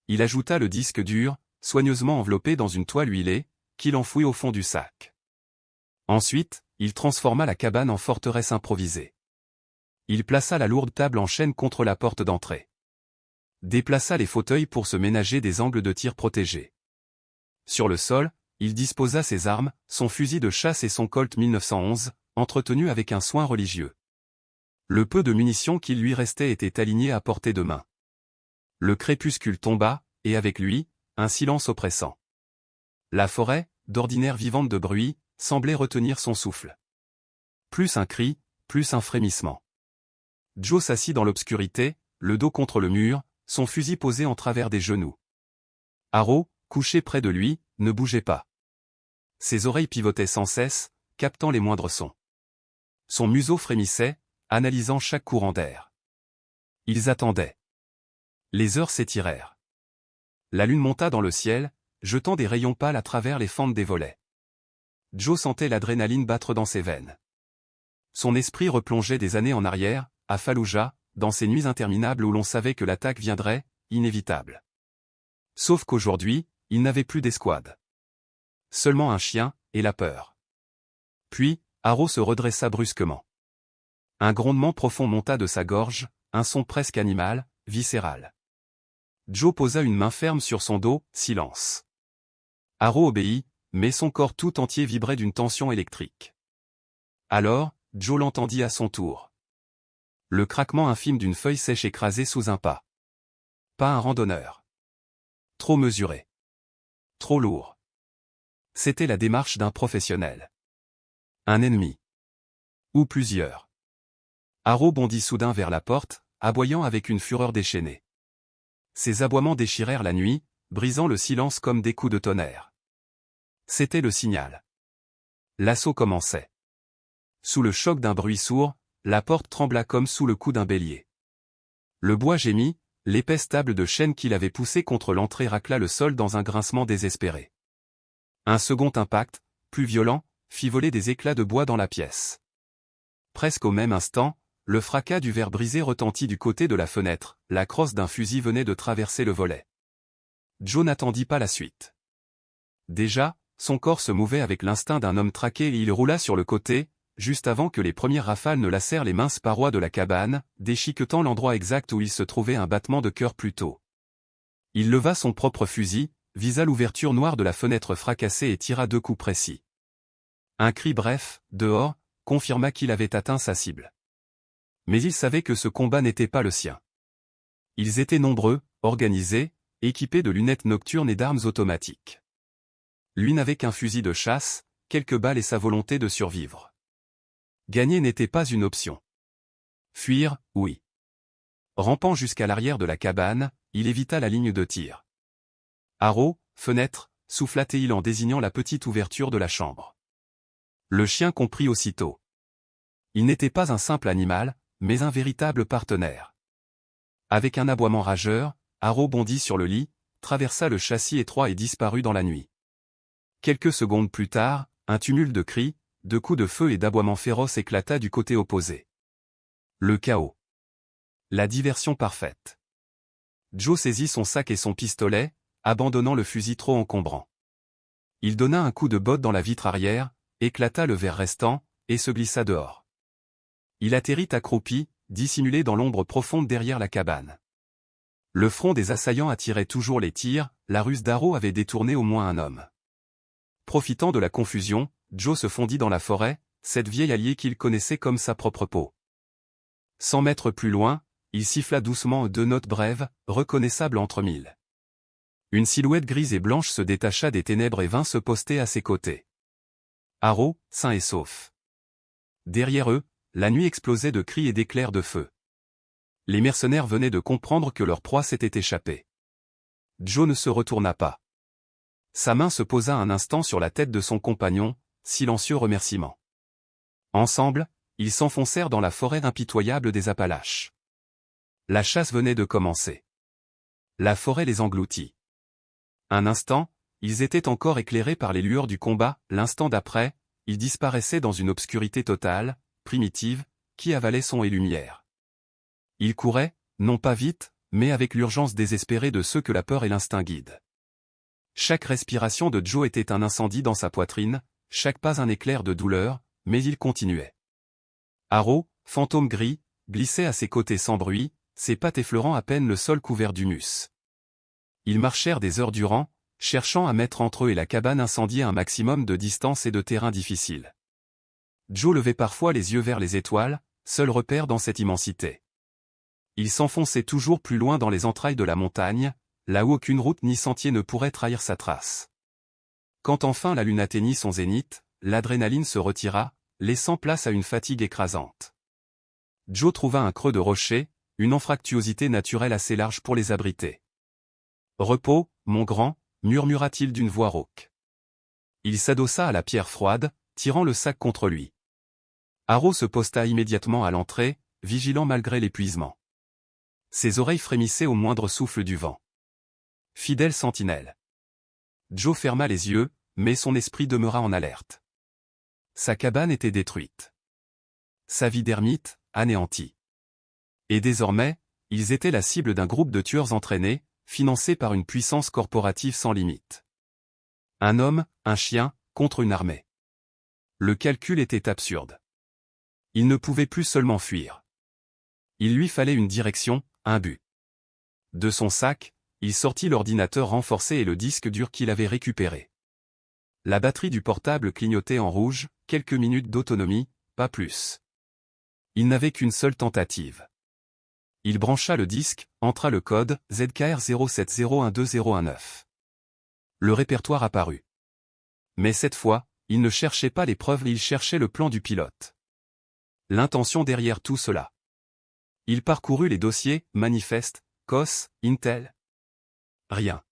Il ajouta le disque dur, soigneusement enveloppé dans une toile huilée, qu'il enfouit au fond du sac. Ensuite, il transforma la cabane en forteresse improvisée. Il plaça la lourde table en chêne contre la porte d'entrée. Déplaça les fauteuils pour se ménager des angles de tir protégés. Sur le sol, il disposa ses armes, son fusil de chasse et son Colt 1911, entretenu avec un soin religieux. Le peu de munitions qu'il lui restait était aligné à portée de main. Le crépuscule tomba, et avec lui, un silence oppressant. La forêt, d'ordinaire vivante de bruit, semblait retenir son souffle. Plus un cri, plus un frémissement. Joe s'assit dans l'obscurité, le dos contre le mur, son fusil posé en travers des genoux. Harrow, couché près de lui, ne bougeait pas. Ses oreilles pivotaient sans cesse, captant les moindres sons. Son museau frémissait, analysant chaque courant d'air. Ils attendaient. Les heures s'étirèrent. La lune monta dans le ciel, jetant des rayons pâles à travers les fentes des volets. Joe sentait l'adrénaline battre dans ses veines. Son esprit replongeait des années en arrière, à Fallujah, dans ces nuits interminables où l'on savait que l'attaque viendrait, inévitable. Sauf qu'aujourd'hui, il n'avait plus d'escouade. Seulement un chien, et la peur. Puis, Harrow se redressa brusquement. Un grondement profond monta de sa gorge, un son presque animal, viscéral. Joe posa une main ferme sur son dos, silence. Harrow obéit, mais son corps tout entier vibrait d'une tension électrique. Alors, Joe l'entendit à son tour. Le craquement infime d'une feuille sèche écrasée sous un pas. Pas un randonneur. Trop mesuré. Trop lourd. C'était la démarche d'un professionnel. Un ennemi. Ou plusieurs. Harrow bondit soudain vers la porte, aboyant avec une fureur déchaînée. Ses aboiements déchirèrent la nuit, brisant le silence comme des coups de tonnerre. C'était le signal. L'assaut commençait. Sous le choc d'un bruit sourd, la porte trembla comme sous le coup d'un bélier. Le bois gémit, l'épaisse table de chêne qu'il avait poussée contre l'entrée racla le sol dans un grincement désespéré. Un second impact, plus violent, fit voler des éclats de bois dans la pièce. Presque au même instant, le fracas du verre brisé retentit du côté de la fenêtre, la crosse d'un fusil venait de traverser le volet. Joe n'attendit pas la suite. Déjà, son corps se mouvait avec l'instinct d'un homme traqué et il roula sur le côté, juste avant que les premières rafales ne lacèrent les minces parois de la cabane, déchiquetant l'endroit exact où il se trouvait un battement de cœur plus tôt. Il leva son propre fusil, visa l'ouverture noire de la fenêtre fracassée et tira 2 coups précis. Un cri bref, dehors, confirma qu'il avait atteint sa cible. Mais il savait que ce combat n'était pas le sien. Ils étaient nombreux, organisés, équipés de lunettes nocturnes et d'armes automatiques. Lui n'avait qu'un fusil de chasse, quelques balles et sa volonté de survivre. Gagner n'était pas une option. Fuir, oui. Rampant jusqu'à l'arrière de la cabane, il évita la ligne de tir. Haro, fenêtre, souffla-t-il en désignant la petite ouverture de la chambre. Le chien comprit aussitôt. Il n'était pas un simple animal, mais un véritable partenaire. Avec un aboiement rageur, Haro bondit sur le lit, traversa le châssis étroit et disparut dans la nuit. Quelques secondes plus tard, un tumulte de cris, de coups de feu et d'aboiements féroces éclata du côté opposé. Le chaos. La diversion parfaite. Joe saisit son sac et son pistolet, abandonnant le fusil trop encombrant. Il donna un coup de botte dans la vitre arrière, éclata le verre restant, et se glissa dehors. Il atterrit accroupi, dissimulé dans l'ombre profonde derrière la cabane. Le front des assaillants attirait toujours les tirs, la ruse d'Haro avait détourné au moins un homme. Profitant de la confusion, Joe se fondit dans la forêt, cette vieille alliée qu'il connaissait comme sa propre peau. 100 mètres plus loin, il siffla doucement 2 notes brèves, reconnaissables entre mille. Une silhouette grise et blanche se détacha des ténèbres et vint se poster à ses côtés. Haro, sain et sauf. Derrière eux, la nuit explosait de cris et d'éclairs de feu. Les mercenaires venaient de comprendre que leur proie s'était échappée. Joe ne se retourna pas. Sa main se posa un instant sur la tête de son compagnon, silencieux remerciement. Ensemble, ils s'enfoncèrent dans la forêt impitoyable des Appalaches. La chasse venait de commencer. La forêt les engloutit. Un instant, ils étaient encore éclairés par les lueurs du combat, l'instant d'après, ils disparaissaient dans une obscurité totale, primitive, qui avalait son et lumière. Ils couraient, non pas vite, mais avec l'urgence désespérée de ceux que la peur et l'instinct guident. Chaque respiration de Joe était un incendie dans sa poitrine, chaque pas un éclair de douleur, mais il continuait. Haro, fantôme gris, glissait à ses côtés sans bruit, ses pattes effleurant à peine le sol couvert d'humus. Ils marchèrent des heures durant, cherchant à mettre entre eux et la cabane incendiée un maximum de distance et de terrain difficile. Joe levait parfois les yeux vers les étoiles, seul repère dans cette immensité. Il s'enfonçait toujours plus loin dans les entrailles de la montagne, là où aucune route ni sentier ne pourrait trahir sa trace. Quand enfin la lune atteignit son zénith, l'adrénaline se retira, laissant place à une fatigue écrasante. Joe trouva un creux de rocher, une anfractuosité naturelle assez large pour les abriter. « Repos, mon grand », murmura-t-il d'une voix rauque. Il s'adossa à la pierre froide, tirant le sac contre lui. Haro se posta immédiatement à l'entrée, vigilant malgré l'épuisement. Ses oreilles frémissaient au moindre souffle du vent. Fidèle sentinelle. Joe ferma les yeux, mais son esprit demeura en alerte. Sa cabane était détruite. Sa vie d'ermite, anéantie. Et désormais, ils étaient la cible d'un groupe de tueurs entraînés, financés par une puissance corporative sans limite. Un homme, un chien, contre une armée. Le calcul était absurde. Il ne pouvait plus seulement fuir. Il lui fallait une direction, un but. De son sac, il sortit l'ordinateur renforcé et le disque dur qu'il avait récupéré. La batterie du portable clignotait en rouge, quelques minutes d'autonomie, pas plus. Il n'avait qu'une seule tentative. Il brancha le disque, entra le code ZKR 0701219. Le répertoire apparut. Mais cette fois, il ne cherchait pas les preuves, il cherchait le plan du pilote. L'intention derrière tout cela. Il parcourut les dossiers, manifestes, COS, Intel. Rien.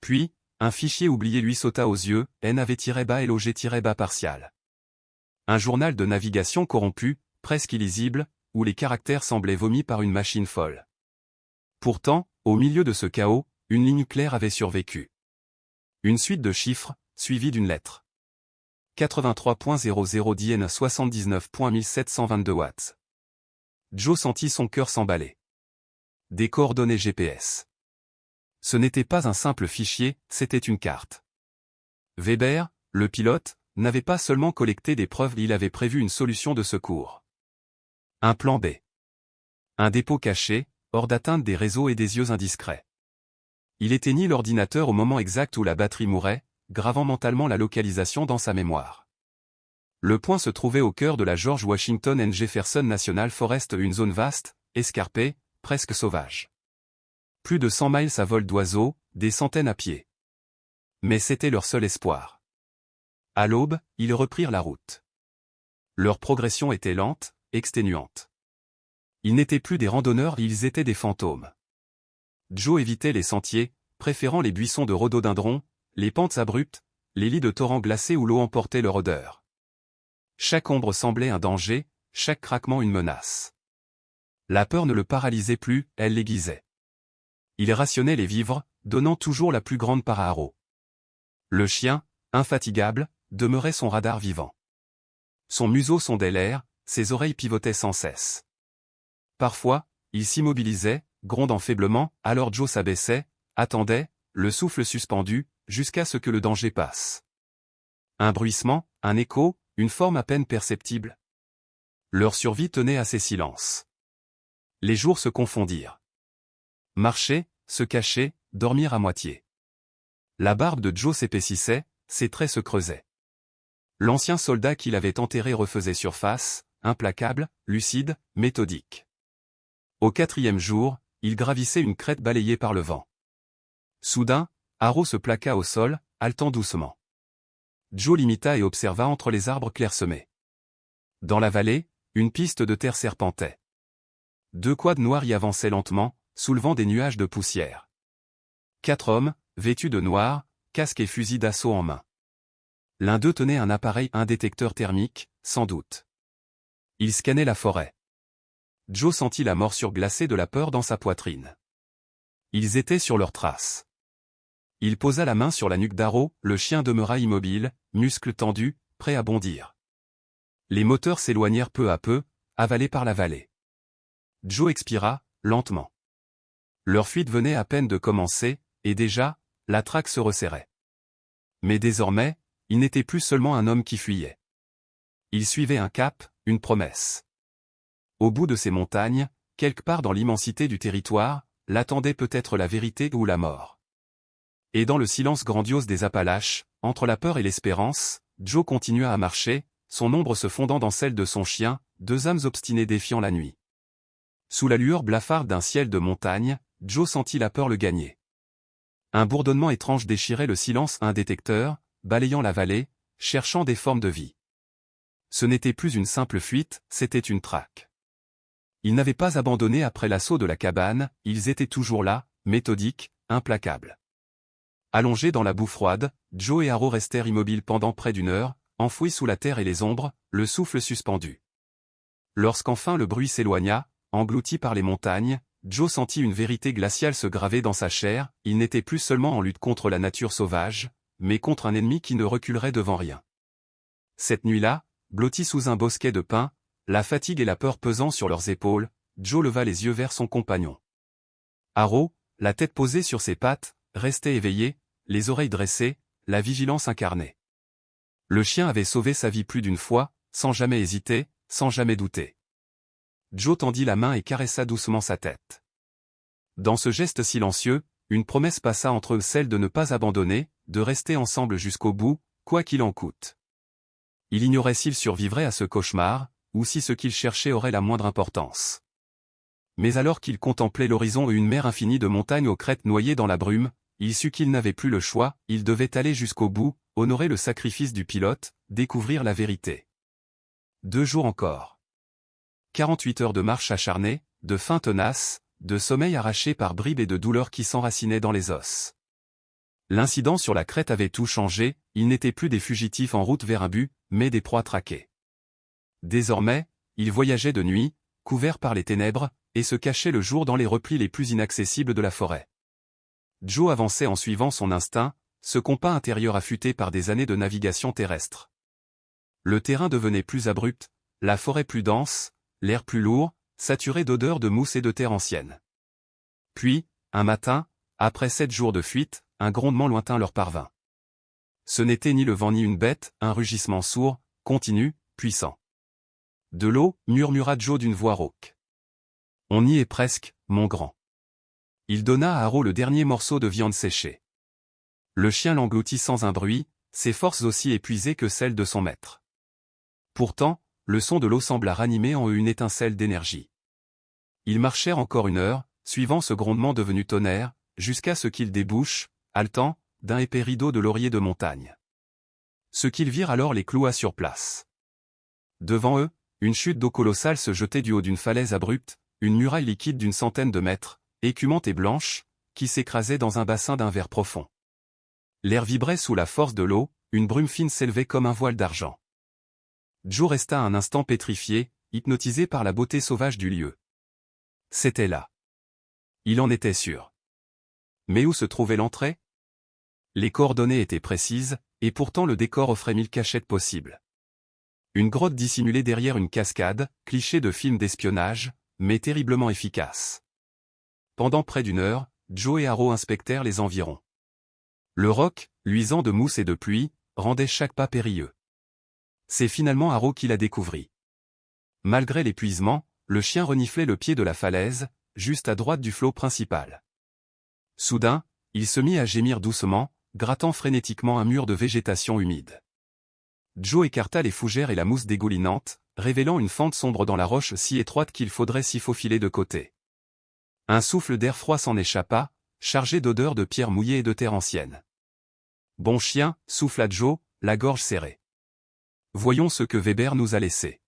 Puis, Un fichier oublié lui sauta aux yeux, nav-LOG-bas partial. Un journal de navigation corrompu, presque illisible, où les caractères semblaient vomis par une machine folle. Pourtant, au milieu de ce chaos, une ligne claire avait survécu. Une suite de chiffres, suivie d'une lettre. 83.00 DN 79.1722 watts. Joe sentit son cœur s'emballer. Des coordonnées GPS. Ce n'était pas un simple fichier, c'était une carte. Weber, le pilote, n'avait pas seulement collecté des preuves, il avait prévu une solution de secours. Un plan B. Un dépôt caché, hors d'atteinte des réseaux et des yeux indiscrets. Il éteignit l'ordinateur au moment exact où la batterie mourait, gravant mentalement la localisation dans sa mémoire. Le point se trouvait au cœur de la George Washington and Jefferson National Forest, une zone vaste, escarpée, presque sauvage. Plus de 100 miles à vol d'oiseau, des centaines à pied. Mais c'était leur seul espoir. À l'aube, ils reprirent la route. Leur progression était lente, exténuante. Ils n'étaient plus des randonneurs, ils étaient des fantômes. Joe évitait les sentiers, préférant les buissons de rhododendrons, les pentes abruptes, les lits de torrents glacés où l'eau emportait leur odeur. Chaque ombre semblait un danger, chaque craquement une menace. La peur ne le paralysait plus, elle l'aiguisait. Il rationnait les vivres, donnant toujours la plus grande part à Arrow. Le chien, infatigable, demeurait son radar vivant. Son museau sondait l'air, ses oreilles pivotaient sans cesse. Parfois, il s'immobilisait, grondant faiblement, alors Joe s'abaissait, attendait, le souffle suspendu, jusqu'à ce que le danger passe. Un bruissement, un écho, une forme à peine perceptible. Leur survie tenait à ces silences. Les jours se confondirent. Marcher, se cacher, dormir à moitié. La barbe de Joe s'épaississait, ses traits se creusaient. L'ancien soldat qu'il avait enterré refaisait surface, implacable, lucide, méthodique. Au 4e jour, il gravissait une crête balayée par le vent. Soudain, Arrow se plaqua au sol, haletant doucement. Joe l'imita et observa entre les arbres clairsemés. Dans la vallée, une piste de terre serpentait. 2 quads noirs y avançaient lentement, soulevant des nuages de poussière. 4 hommes, vêtus de noir, casque et fusil d'assaut en main. L'un d'eux tenait un appareil, un détecteur thermique, sans doute. Il scannait la forêt. Joe sentit la morsure glacée de la peur dans sa poitrine. Ils étaient sur leurs traces. Il posa la main sur la nuque d'Arrow, le chien demeura immobile, muscles tendus, prêt à bondir. Les moteurs s'éloignèrent peu à peu, avalés par la vallée. Joe expira, lentement. Leur fuite venait à peine de commencer, et déjà, la traque se resserrait. Mais désormais, il n'était plus seulement un homme qui fuyait. Il suivait un cap, une promesse. Au bout de ces montagnes, quelque part dans l'immensité du territoire, l'attendait peut-être la vérité ou la mort. Et dans le silence grandiose des Appalaches, entre la peur et l'espérance, Joe continua à marcher, son ombre se fondant dans celle de son chien, 2 âmes obstinées défiant la nuit. Sous la lueur blafarde d'un ciel de montagne, Joe sentit la peur le gagner. Un bourdonnement étrange déchirait le silence, un détecteur, balayant la vallée, cherchant des formes de vie. Ce n'était plus une simple fuite, c'était une traque. Ils n'avaient pas abandonné après l'assaut de la cabane, ils étaient toujours là, méthodiques, implacables. Allongés dans la boue froide, Joe et Arrow restèrent immobiles pendant près d'1 heure, enfouis sous la terre et les ombres, le souffle suspendu. Lorsqu'enfin le bruit s'éloigna, englouti par les montagnes, Joe sentit une vérité glaciale se graver dans sa chair, il n'était plus seulement en lutte contre la nature sauvage, mais contre un ennemi qui ne reculerait devant rien. Cette nuit-là, blotti sous un bosquet de pins, la fatigue et la peur pesant sur leurs épaules, Joe leva les yeux vers son compagnon. Arrow, la tête posée sur ses pattes, restait éveillé, les oreilles dressées, la vigilance incarnée. Le chien avait sauvé sa vie plus d'une fois, sans jamais hésiter, sans jamais douter. Joe tendit la main et caressa doucement sa tête. Dans ce geste silencieux, une promesse passa entre eux, celle de ne pas abandonner, de rester ensemble jusqu'au bout, quoi qu'il en coûte. Il ignorait s'il survivrait à ce cauchemar, ou si ce qu'il cherchait aurait la moindre importance. Mais alors qu'il contemplait l'horizon et une mer infinie de montagnes aux crêtes noyées dans la brume, il sut qu'il n'avait plus le choix, il devait aller jusqu'au bout, honorer le sacrifice du pilote, découvrir la vérité. 2 jours encore. 48 heures de marche acharnée, de faim tenace, de sommeil arraché par bribes et de douleurs qui s'enracinaient dans les os. L'incident sur la crête avait tout changé, ils n'étaient plus des fugitifs en route vers un but, mais des proies traquées. Désormais, ils voyageaient de nuit, couverts par les ténèbres, et se cachaient le jour dans les replis les plus inaccessibles de la forêt. Joe avançait en suivant son instinct, ce compas intérieur affûté par des années de navigation terrestre. Le terrain devenait plus abrupt, la forêt plus dense, l'air plus lourd, saturé d'odeurs de mousse et de terre ancienne. Puis, un matin, après 7 jours de fuite, un grondement lointain leur parvint. Ce n'était ni le vent ni une bête, un rugissement sourd, continu, puissant. De l'eau, murmura Joe d'une voix rauque. On y est presque, mon grand. Il donna à Haro le dernier morceau de viande séchée. Le chien l'engloutit sans un bruit, ses forces aussi épuisées que celles de son maître. Pourtant, le son de l'eau sembla ranimer en eux une étincelle d'énergie. Ils marchèrent encore 1 heure, suivant ce grondement devenu tonnerre, jusqu'à ce qu'ils débouchent, haletants, d'un épais rideau de lauriers de montagne. Ce qu'ils virent alors les cloua sur place. Devant eux, une chute d'eau colossale se jetait du haut d'une falaise abrupte, une muraille liquide d'une centaine de mètres, écumante et blanche, qui s'écrasait dans un bassin d'un vert profond. L'air vibrait sous la force de l'eau, une brume fine s'élevait comme un voile d'argent. Joe resta un instant pétrifié, hypnotisé par la beauté sauvage du lieu. C'était là. Il en était sûr. Mais où se trouvait l'entrée? Les coordonnées étaient précises, et pourtant le décor offrait 1000 cachettes possibles. Une grotte dissimulée derrière une cascade, cliché de film d'espionnage, mais terriblement efficace. Pendant près d'1 heure, Joe et Haro inspectèrent les environs. Le roc, luisant de mousse et de pluie, rendait chaque pas périlleux. C'est finalement Haro qui la découvrit. Malgré l'épuisement, le chien reniflait le pied de la falaise, juste à droite du flot principal. Soudain, il se mit à gémir doucement, grattant frénétiquement un mur de végétation humide. Joe écarta les fougères et la mousse dégoulinante, révélant une fente sombre dans la roche si étroite qu'il faudrait s'y faufiler de côté. Un souffle d'air froid s'en échappa, chargé d'odeurs de pierres mouillées et de terre ancienne. Bon chien, souffla Joe, la gorge serrée. Voyons ce que Weber nous a laissé.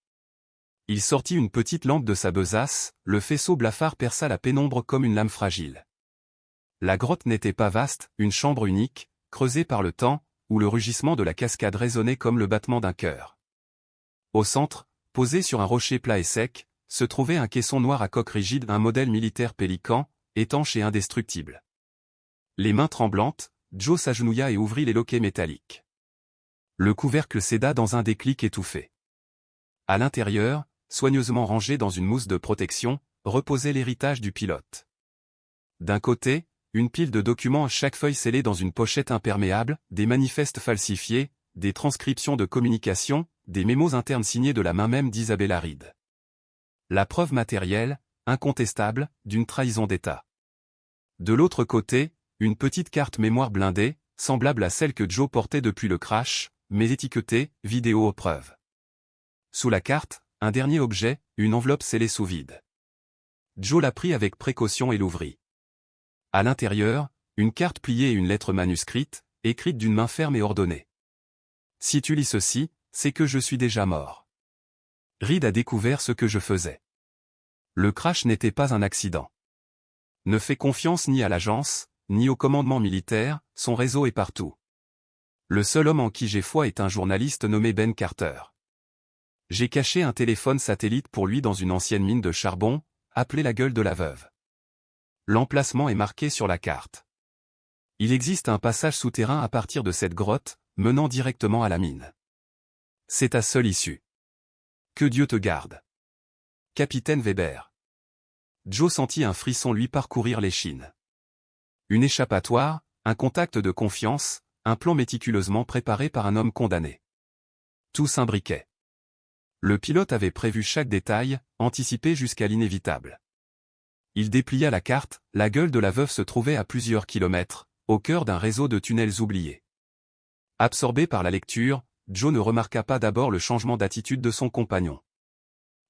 Il sortit une petite lampe de sa besace, le faisceau blafard perça la pénombre comme une lame fragile. La grotte n'était pas vaste, une chambre unique, creusée par le temps, où le rugissement de la cascade résonnait comme le battement d'un cœur. Au centre, posé sur un rocher plat et sec, se trouvait un caisson noir à coque rigide, un modèle militaire Pélican, étanche et indestructible. Les mains tremblantes, Joe s'agenouilla et ouvrit les loquets métalliques. Le couvercle céda dans un déclic étouffé. À l'intérieur, soigneusement rangé dans une mousse de protection, reposait l'héritage du pilote. D'un côté, une pile de documents, chaque feuille scellée dans une pochette imperméable, des manifestes falsifiés, des transcriptions de communication, des mémos internes signés de la main même d'Isabella Reed. La preuve matérielle, incontestable, d'une trahison d'État. De l'autre côté, une petite carte mémoire blindée, semblable à celle que Joe portait depuis le crash, mais étiquetée « Vidéo aux preuves ». Sous la carte, un dernier objet, une enveloppe scellée sous vide. Joe la prit avec précaution et l'ouvrit. À l'intérieur, une carte pliée et une lettre manuscrite, écrite d'une main ferme et ordonnée. Si tu lis ceci, c'est que je suis déjà mort. Reed a découvert ce que je faisais. Le crash n'était pas un accident. Ne fais confiance ni à l'agence, ni au commandement militaire, son réseau est partout. Le seul homme en qui j'ai foi est un journaliste nommé Ben Carter. J'ai caché un téléphone satellite pour lui dans une ancienne mine de charbon, appelée la gueule de la veuve. L'emplacement est marqué sur la carte. Il existe un passage souterrain à partir de cette grotte, menant directement à la mine. C'est ta seule issue. Que Dieu te garde. Capitaine Weber. Joe sentit un frisson lui parcourir l'échine. Une échappatoire, un contact de confiance, un plan méticuleusement préparé par un homme condamné. Tout s'imbriquait. Le pilote avait prévu chaque détail, anticipé jusqu'à l'inévitable. Il déplia la carte, la gueule de la veuve se trouvait à plusieurs kilomètres, au cœur d'un réseau de tunnels oubliés. Absorbé par la lecture, Joe ne remarqua pas d'abord le changement d'attitude de son compagnon.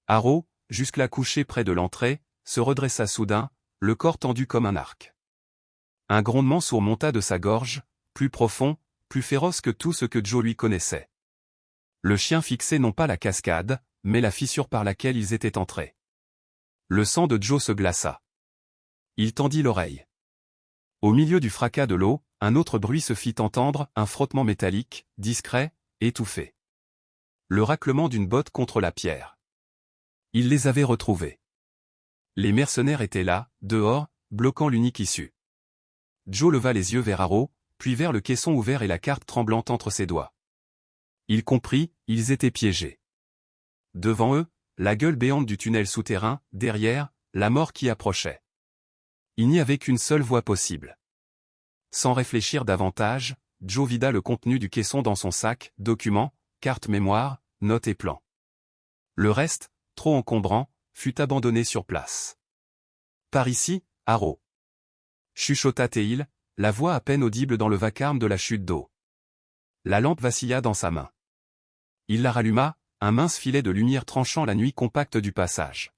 Haro, jusque-là couché près de l'entrée, se redressa soudain, le corps tendu comme un arc. Un grondement sourd monta de sa gorge, plus profond, plus féroce que tout ce que Joe lui connaissait. Le chien fixait non pas la cascade, mais la fissure par laquelle ils étaient entrés. Le sang de Joe se glaça. Il tendit l'oreille. Au milieu du fracas de l'eau, un autre bruit se fit entendre, un frottement métallique, discret, étouffé. Le raclement d'une botte contre la pierre. Il les avait retrouvés. Les mercenaires étaient là, dehors, bloquant l'unique issue. Joe leva les yeux vers Arrow, puis vers le caisson ouvert et la carte tremblante entre ses doigts. Il comprit, ils étaient piégés. Devant eux, la gueule béante du tunnel souterrain, derrière, la mort qui approchait. Il n'y avait qu'une seule voie possible. Sans réfléchir davantage, Joe vida le contenu du caisson dans son sac, documents, cartes mémoire, notes et plans. Le reste, trop encombrant, fut abandonné sur place. Par ici, Arrow. Chuchota Teil, la voix à peine audible dans le vacarme de la chute d'eau. La lampe vacilla dans sa main. Il la ralluma, un mince filet de lumière tranchant la nuit compacte du passage.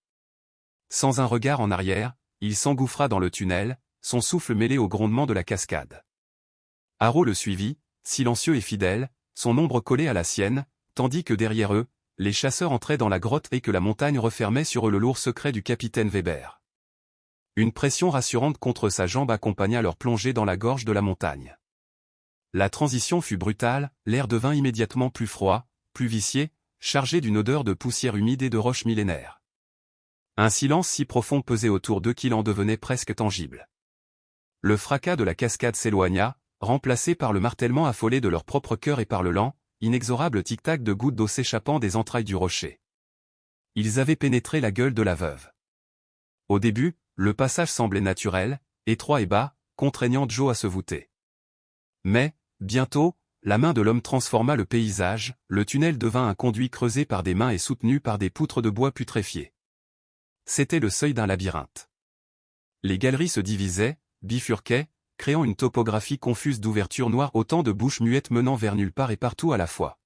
Sans un regard en arrière, il s'engouffra dans le tunnel, son souffle mêlé au grondement de la cascade. Arrow le suivit, silencieux et fidèle, son ombre collée à la sienne, tandis que derrière eux, les chasseurs entraient dans la grotte et que la montagne refermait sur eux le lourd secret du capitaine Weber. Une pression rassurante contre sa jambe accompagna leur plongée dans la gorge de la montagne. La transition fut brutale, l'air devint immédiatement plus froid, plus vicié, chargé d'une odeur de poussière humide et de roches millénaires. Un silence si profond pesait autour d'eux qu'il en devenait presque tangible. Le fracas de la cascade s'éloigna, remplacé par le martèlement affolé de leur propre cœur et par le lent, inexorable tic-tac de gouttes d'eau s'échappant des entrailles du rocher. Ils avaient pénétré la gueule de la veuve. Au début, le passage semblait naturel, étroit et bas, contraignant Joe à se voûter. Mais, bientôt, la main de l'homme transforma le paysage, le tunnel devint un conduit creusé par des mains et soutenu par des poutres de bois putréfiées. C'était le seuil d'un labyrinthe. Les galeries se divisaient, bifurquaient, créant une topographie confuse d'ouvertures noires, autant de bouches muettes menant vers nulle part et partout à la fois.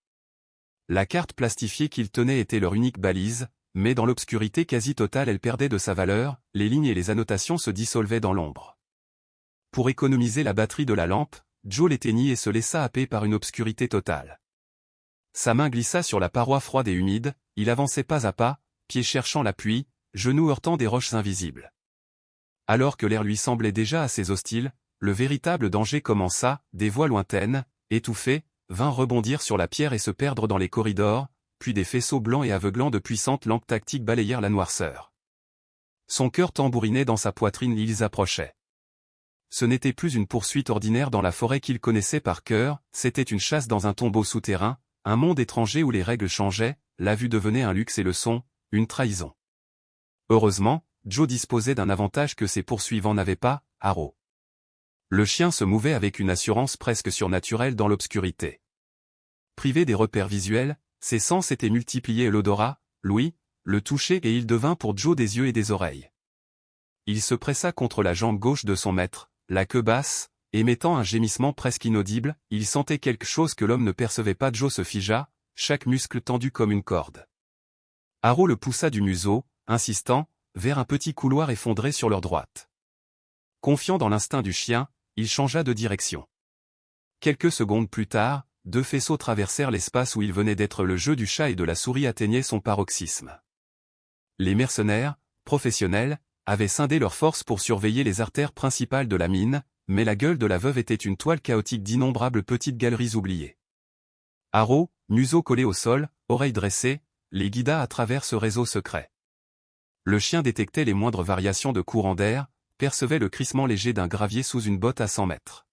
La carte plastifiée qu'ils tenaient était leur unique balise, mais dans l'obscurité quasi totale elle perdait de sa valeur, les lignes et les annotations se dissolvaient dans l'ombre. Pour économiser la batterie de la lampe, Joe l'éteignit et se laissa happer par une obscurité totale. Sa main glissa sur la paroi froide et humide, il avançait pas à pas, pieds cherchant l'appui, genoux heurtant des roches invisibles. Alors que l'air lui semblait déjà assez hostile, le véritable danger commença, des voix lointaines, étouffées, vinrent rebondir sur la pierre et se perdre dans les corridors, puis des faisceaux blancs et aveuglants de puissantes lampes tactiques balayèrent la noirceur. Son cœur tambourinait dans sa poitrine, ils approchaient. Ce n'était plus une poursuite ordinaire dans la forêt qu'il connaissait par cœur, c'était une chasse dans un tombeau souterrain, un monde étranger où les règles changeaient, la vue devenait un luxe et le son, une trahison. Heureusement, Joe disposait d'un avantage que ses poursuivants n'avaient pas, Arrow. Le chien se mouvait avec une assurance presque surnaturelle dans l'obscurité. Privé des repères visuels, ses sens étaient multipliés, l'odorat, l'ouïe, le toucher, et il devint pour Joe des yeux et des oreilles. Il se pressa contre la jambe gauche de son maître, la queue basse, émettant un gémissement presque inaudible, il sentait quelque chose que l'homme ne percevait pas. Joe se figea, chaque muscle tendu comme une corde. Arrow le poussa du museau, insistant, vers un petit couloir effondré sur leur droite. Confiant dans l'instinct du chien, il changea de direction. Quelques secondes plus tard, deux faisceaux traversèrent l'espace où il venait d'être. Le jeu du chat et de la souris atteignait son paroxysme. Les mercenaires, professionnels, avaient scindé leurs forces pour surveiller les artères principales de la mine, mais la gueule de la veuve était une toile chaotique d'innombrables petites galeries oubliées. Arrow, museau collé au sol, oreilles dressées, les guida à travers ce réseau secret. Le chien détectait les moindres variations de courant d'air, percevait le crissement léger d'un gravier sous une botte à 100 mètres.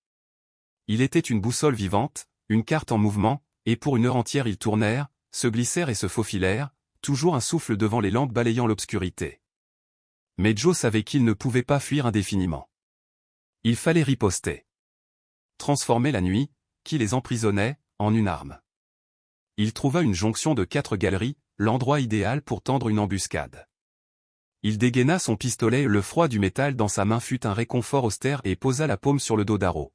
Il était une boussole vivante, une carte en mouvement, et pour une heure entière ils tournèrent, se glissèrent et se faufilèrent, toujours un souffle devant les lampes balayant l'obscurité. Mais Joe savait qu'il ne pouvait pas fuir indéfiniment. Il fallait riposter. Transformer la nuit, qui les emprisonnait, en une arme. Il trouva une jonction de 4 galeries, l'endroit idéal pour tendre une embuscade. Il dégaina son pistolet, le froid du métal dans sa main fut un réconfort austère et posa la paume sur le dos d'Arrow.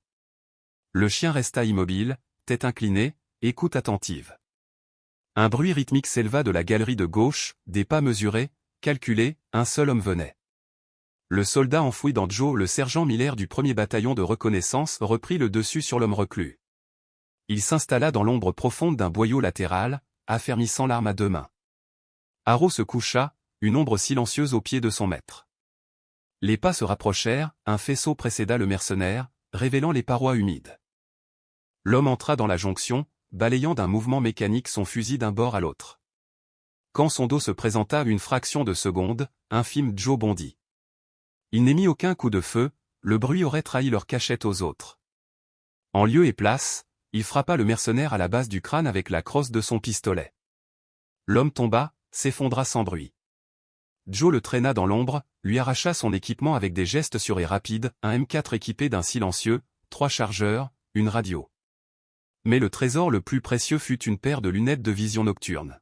Le chien resta immobile, tête inclinée, écoute attentive. Un bruit rythmique s'éleva de la galerie de gauche, des pas mesurés, calculés, un seul homme venait. Le soldat enfoui dans Joe, le sergent Miller du 1er bataillon de reconnaissance, reprit le dessus sur l'homme reclus. Il s'installa dans l'ombre profonde d'un boyau latéral, affermissant l'arme à 2 mains. Arrow se coucha, une ombre silencieuse aux pieds de son maître. Les pas se rapprochèrent, un faisceau précéda le mercenaire, révélant les parois humides. L'homme entra dans la jonction, balayant d'un mouvement mécanique son fusil d'un bord à l'autre. Quand son dos se présenta une fraction de seconde, infime Joe bondit. Il n'émit aucun coup de feu, le bruit aurait trahi leur cachette aux autres. En lieu et place, il frappa le mercenaire à la base du crâne avec la crosse de son pistolet. L'homme tomba, s'effondra sans bruit. Joe le traîna dans l'ombre, lui arracha son équipement avec des gestes sûrs et rapides, un M4 équipé d'un silencieux, 3 chargeurs, une radio. Mais le trésor le plus précieux fut une paire de lunettes de vision nocturne.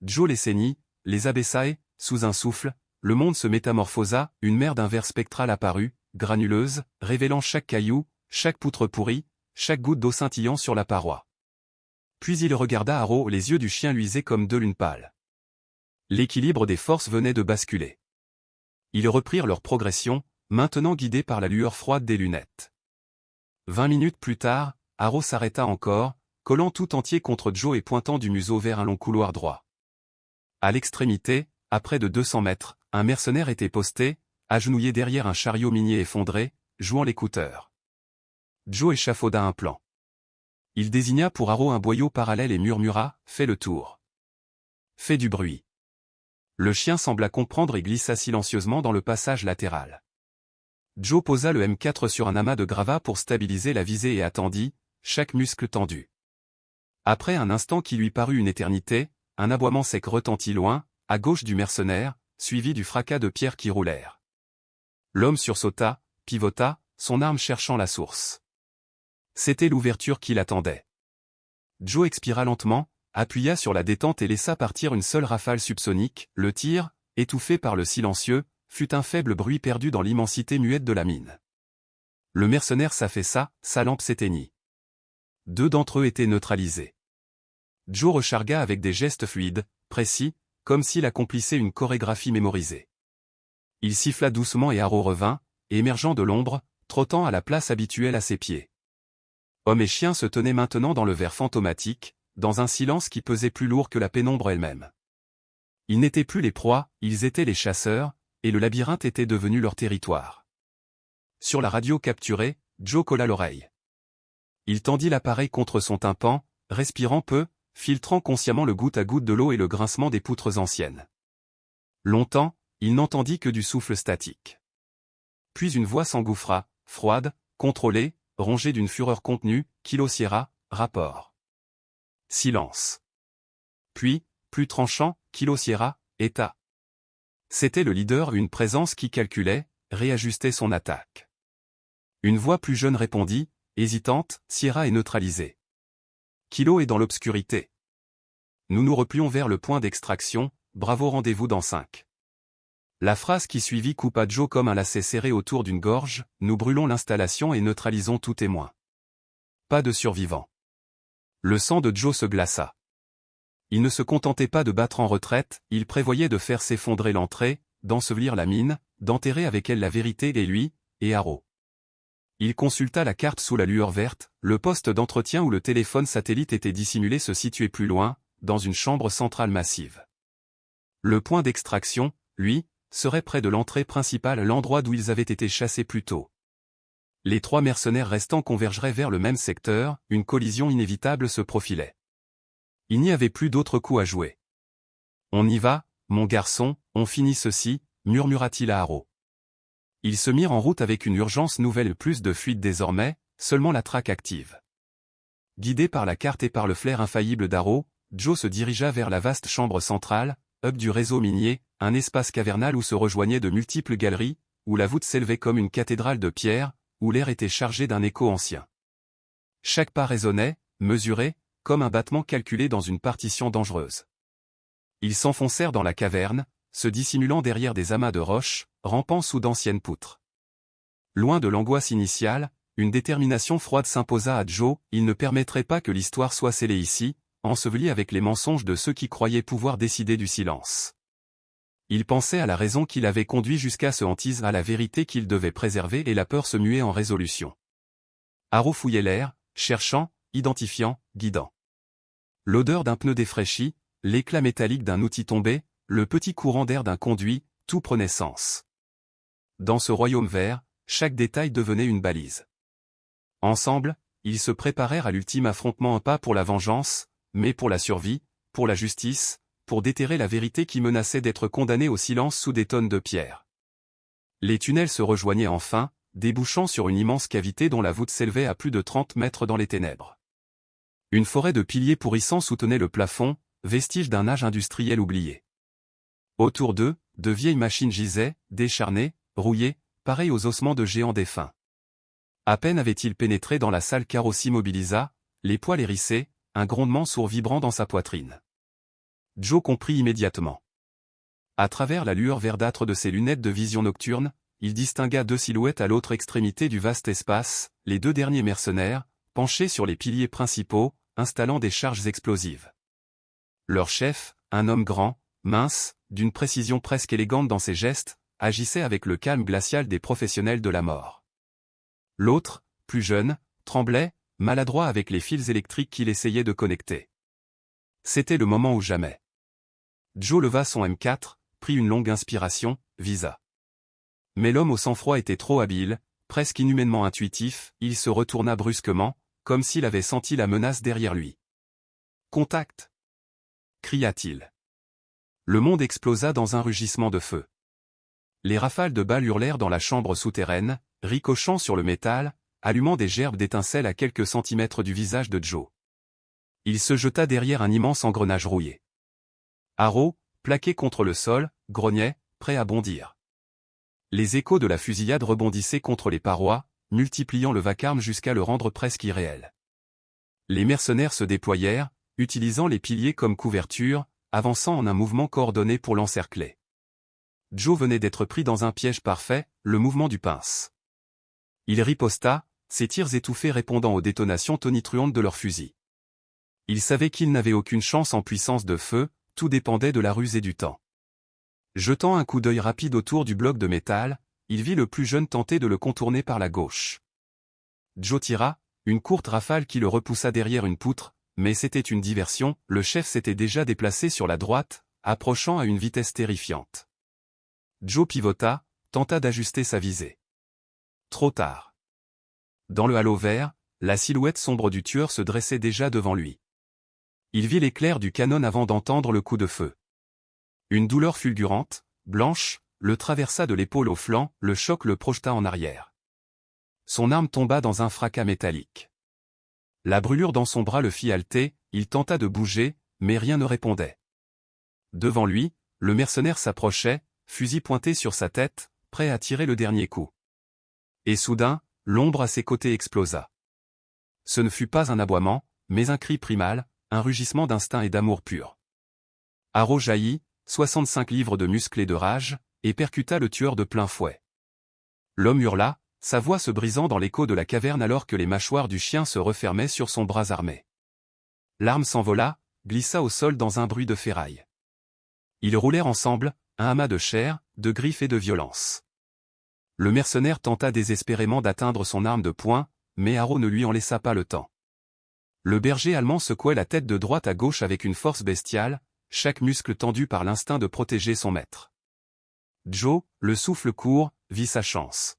Joe les ceignit, les abaissa et, sous un souffle, le monde se métamorphosa, une mer d'un vert spectral apparut, granuleuse, révélant chaque caillou, chaque poutre pourrie, chaque goutte d'eau scintillant sur la paroi. Puis il regarda Haro, les yeux du chien luisaient comme deux lunes pâles. L'équilibre des forces venait de basculer. Ils reprirent leur progression, maintenant guidés par la lueur froide des lunettes. 20 minutes plus tard, Haro s'arrêta encore, collant tout entier contre Joe et pointant du museau vers un long couloir droit. À l'extrémité, à près de 200 mètres, un mercenaire était posté, agenouillé derrière un chariot minier effondré, jouant l'écouteur. Joe échafauda un plan. Il désigna pour Haro un boyau parallèle et murmura « Fais le tour. Fais du bruit. » Le chien sembla comprendre et glissa silencieusement dans le passage latéral. Joe posa le M4 sur un amas de gravats pour stabiliser la visée et attendit, chaque muscle tendu. Après un instant qui lui parut une éternité, un aboiement sec retentit loin, à gauche du mercenaire, suivi du fracas de pierres qui roulèrent. L'homme sursauta, pivota, son arme cherchant la source. C'était l'ouverture qui l'attendait. Joe expira lentement, appuya sur la détente et laissa partir une seule rafale subsonique. Le tir, étouffé par le silencieux, fut un faible bruit perdu dans l'immensité muette de la mine. Le mercenaire s'affaissa, sa lampe s'éteignit. 2 d'entre eux étaient neutralisés. Joe rechargua avec des gestes fluides, précis, comme s'il accomplissait une chorégraphie mémorisée. Il siffla doucement et Haro revint, émergeant de l'ombre, trottant à la place habituelle à ses pieds. Homme et chien se tenaient maintenant dans le vert fantomatique, dans un silence qui pesait plus lourd que la pénombre elle-même. Ils n'étaient plus les proies, ils étaient les chasseurs, et le labyrinthe était devenu leur territoire. Sur la radio capturée, Joe colla l'oreille. Il tendit l'appareil contre son tympan, respirant peu, filtrant consciemment le goutte à goutte de l'eau et le grincement des poutres anciennes. Longtemps, il n'entendit que du souffle statique. Puis une voix s'engouffra, froide, contrôlée, rongée d'une fureur contenue, Kilo Sierra, rapport. Silence. Puis, plus tranchant, Kilo Sierra, état. C'était le leader, une présence qui calculait, réajustait son attaque. Une voix plus jeune répondit, hésitante, Sierra est neutralisée. Kilo est dans l'obscurité. Nous nous replions vers le point d'extraction, bravo, rendez-vous dans 5. La phrase qui suivit coupa Joe comme un lacet serré autour d'une gorge, nous brûlons l'installation et neutralisons tout témoin. Pas de survivants. Le sang de Joe se glaça. Il ne se contentait pas de battre en retraite, il prévoyait de faire s'effondrer l'entrée, d'ensevelir la mine, d'enterrer avec elle la vérité et lui, et Haro. Il consulta la carte sous la lueur verte, le poste d'entretien où le téléphone satellite était dissimulé se situait plus loin, dans une chambre centrale massive. Le point d'extraction, lui, serait près de l'entrée principale, l'endroit d'où ils avaient été chassés plus tôt. Les 3 mercenaires restants convergeraient vers le même secteur, une collision inévitable se profilait. Il n'y avait plus d'autre coup à jouer. On y va, mon garçon, on finit ceci, murmura-t-il à Haro. Ils se mirent en route avec une urgence nouvelle, plus de fuite désormais, seulement la traque active. Guidé par la carte et par le flair infaillible d'Haro, Joe se dirigea vers la vaste chambre centrale, hub du réseau minier, un espace cavernal où se rejoignaient de multiples galeries, où la voûte s'élevait comme une cathédrale de pierre, où l'air était chargé d'un écho ancien. Chaque pas résonnait, mesuré, comme un battement calculé dans une partition dangereuse. Ils s'enfoncèrent dans la caverne, se dissimulant derrière des amas de roches, rampant sous d'anciennes poutres. Loin de l'angoisse initiale, une détermination froide s'imposa à Joe, il ne permettrait pas que l'histoire soit scellée ici, ensevelie avec les mensonges de ceux qui croyaient pouvoir décider du silence. Il pensait à la raison qui l'avait conduit jusqu'à ce hantise, à la vérité qu'il devait préserver, et la peur se muait en résolution. Haro fouillait l'air, cherchant, identifiant, guidant. L'odeur d'un pneu défraîchi, l'éclat métallique d'un outil tombé, le petit courant d'air d'un conduit, tout prenait sens. Dans ce royaume vert, chaque détail devenait une balise. Ensemble, ils se préparèrent à l'ultime affrontement, pas pour la vengeance, mais pour la survie, pour la justice, pour déterrer la vérité qui menaçait d'être condamnée au silence sous des tonnes de pierres. Les tunnels se rejoignaient enfin, débouchant sur une immense cavité dont la voûte s'élevait à plus de 30 mètres dans les ténèbres. Une forêt de piliers pourrissants soutenait le plafond, vestige d'un âge industriel oublié. Autour d'eux, de vieilles machines gisaient, décharnées, rouillées, pareilles aux ossements de géants défunts. À peine avait-il pénétré dans la salle qu'Aro s'immobilisa, les poils hérissés, un grondement sourd vibrant dans sa poitrine. Joe comprit immédiatement. À travers la lueur verdâtre de ses lunettes de vision nocturne, il distingua deux silhouettes à l'autre extrémité du vaste espace, les deux derniers mercenaires, penchés sur les piliers principaux, installant des charges explosives. Leur chef, un homme grand, mince, d'une précision presque élégante dans ses gestes, agissait avec le calme glacial des professionnels de la mort. L'autre, plus jeune, tremblait, maladroit avec les fils électriques qu'il essayait de connecter. C'était le moment ou jamais. Joe leva son M4, prit une longue inspiration, visa. Mais l'homme au sang-froid était trop habile, presque inhumainement intuitif, il se retourna brusquement, comme s'il avait senti la menace derrière lui. « Contact !» cria-t-il. Le monde explosa dans un rugissement de feu. Les rafales de balles hurlèrent dans la chambre souterraine, ricochant sur le métal, allumant des gerbes d'étincelles à quelques centimètres du visage de Joe. Il se jeta derrière un immense engrenage rouillé. Aro, plaqué contre le sol, grognait, prêt à bondir. Les échos de la fusillade rebondissaient contre les parois, multipliant le vacarme jusqu'à le rendre presque irréel. Les mercenaires se déployèrent, utilisant les piliers comme couverture, avançant en un mouvement coordonné pour l'encercler. Joe venait d'être pris dans un piège parfait, le mouvement du pince. Il riposta, ses tirs étouffés répondant aux détonations tonitruantes de leurs fusils. Il savait qu'il n'avait aucune chance en puissance de feu, tout dépendait de la ruse et du temps. Jetant un coup d'œil rapide autour du bloc de métal, il vit le plus jeune tenter de le contourner par la gauche. Joe tira, une courte rafale qui le repoussa derrière une poutre, mais c'était une diversion, le chef s'était déjà déplacé sur la droite, approchant à une vitesse terrifiante. Joe pivota, tenta d'ajuster sa visée. Trop tard. Dans le halo vert, la silhouette sombre du tueur se dressait déjà devant lui. Il vit l'éclair du canon avant d'entendre le coup de feu. Une douleur fulgurante, blanche, le traversa de l'épaule au flanc, le choc le projeta en arrière. Son arme tomba dans un fracas métallique. La brûlure dans son bras le fit halter, il tenta de bouger, mais rien ne répondait. Devant lui, le mercenaire s'approchait, fusil pointé sur sa tête, prêt à tirer le dernier coup. Et soudain, l'ombre à ses côtés explosa. Ce ne fut pas un aboiement, mais un cri primal, un rugissement d'instinct et d'amour pur. Aro jaillit, 65 livres de muscles et de rage, et percuta le tueur de plein fouet. L'homme hurla, sa voix se brisant dans l'écho de la caverne alors que les mâchoires du chien se refermaient sur son bras armé. L'arme s'envola, glissa au sol dans un bruit de ferraille. Ils roulèrent ensemble, un amas de chair, de griffes et de violence. Le mercenaire tenta désespérément d'atteindre son arme de poing, mais Aro ne lui en laissa pas le temps. Le berger allemand secouait la tête de droite à gauche avec une force bestiale, chaque muscle tendu par l'instinct de protéger son maître. Joe, le souffle court, vit sa chance.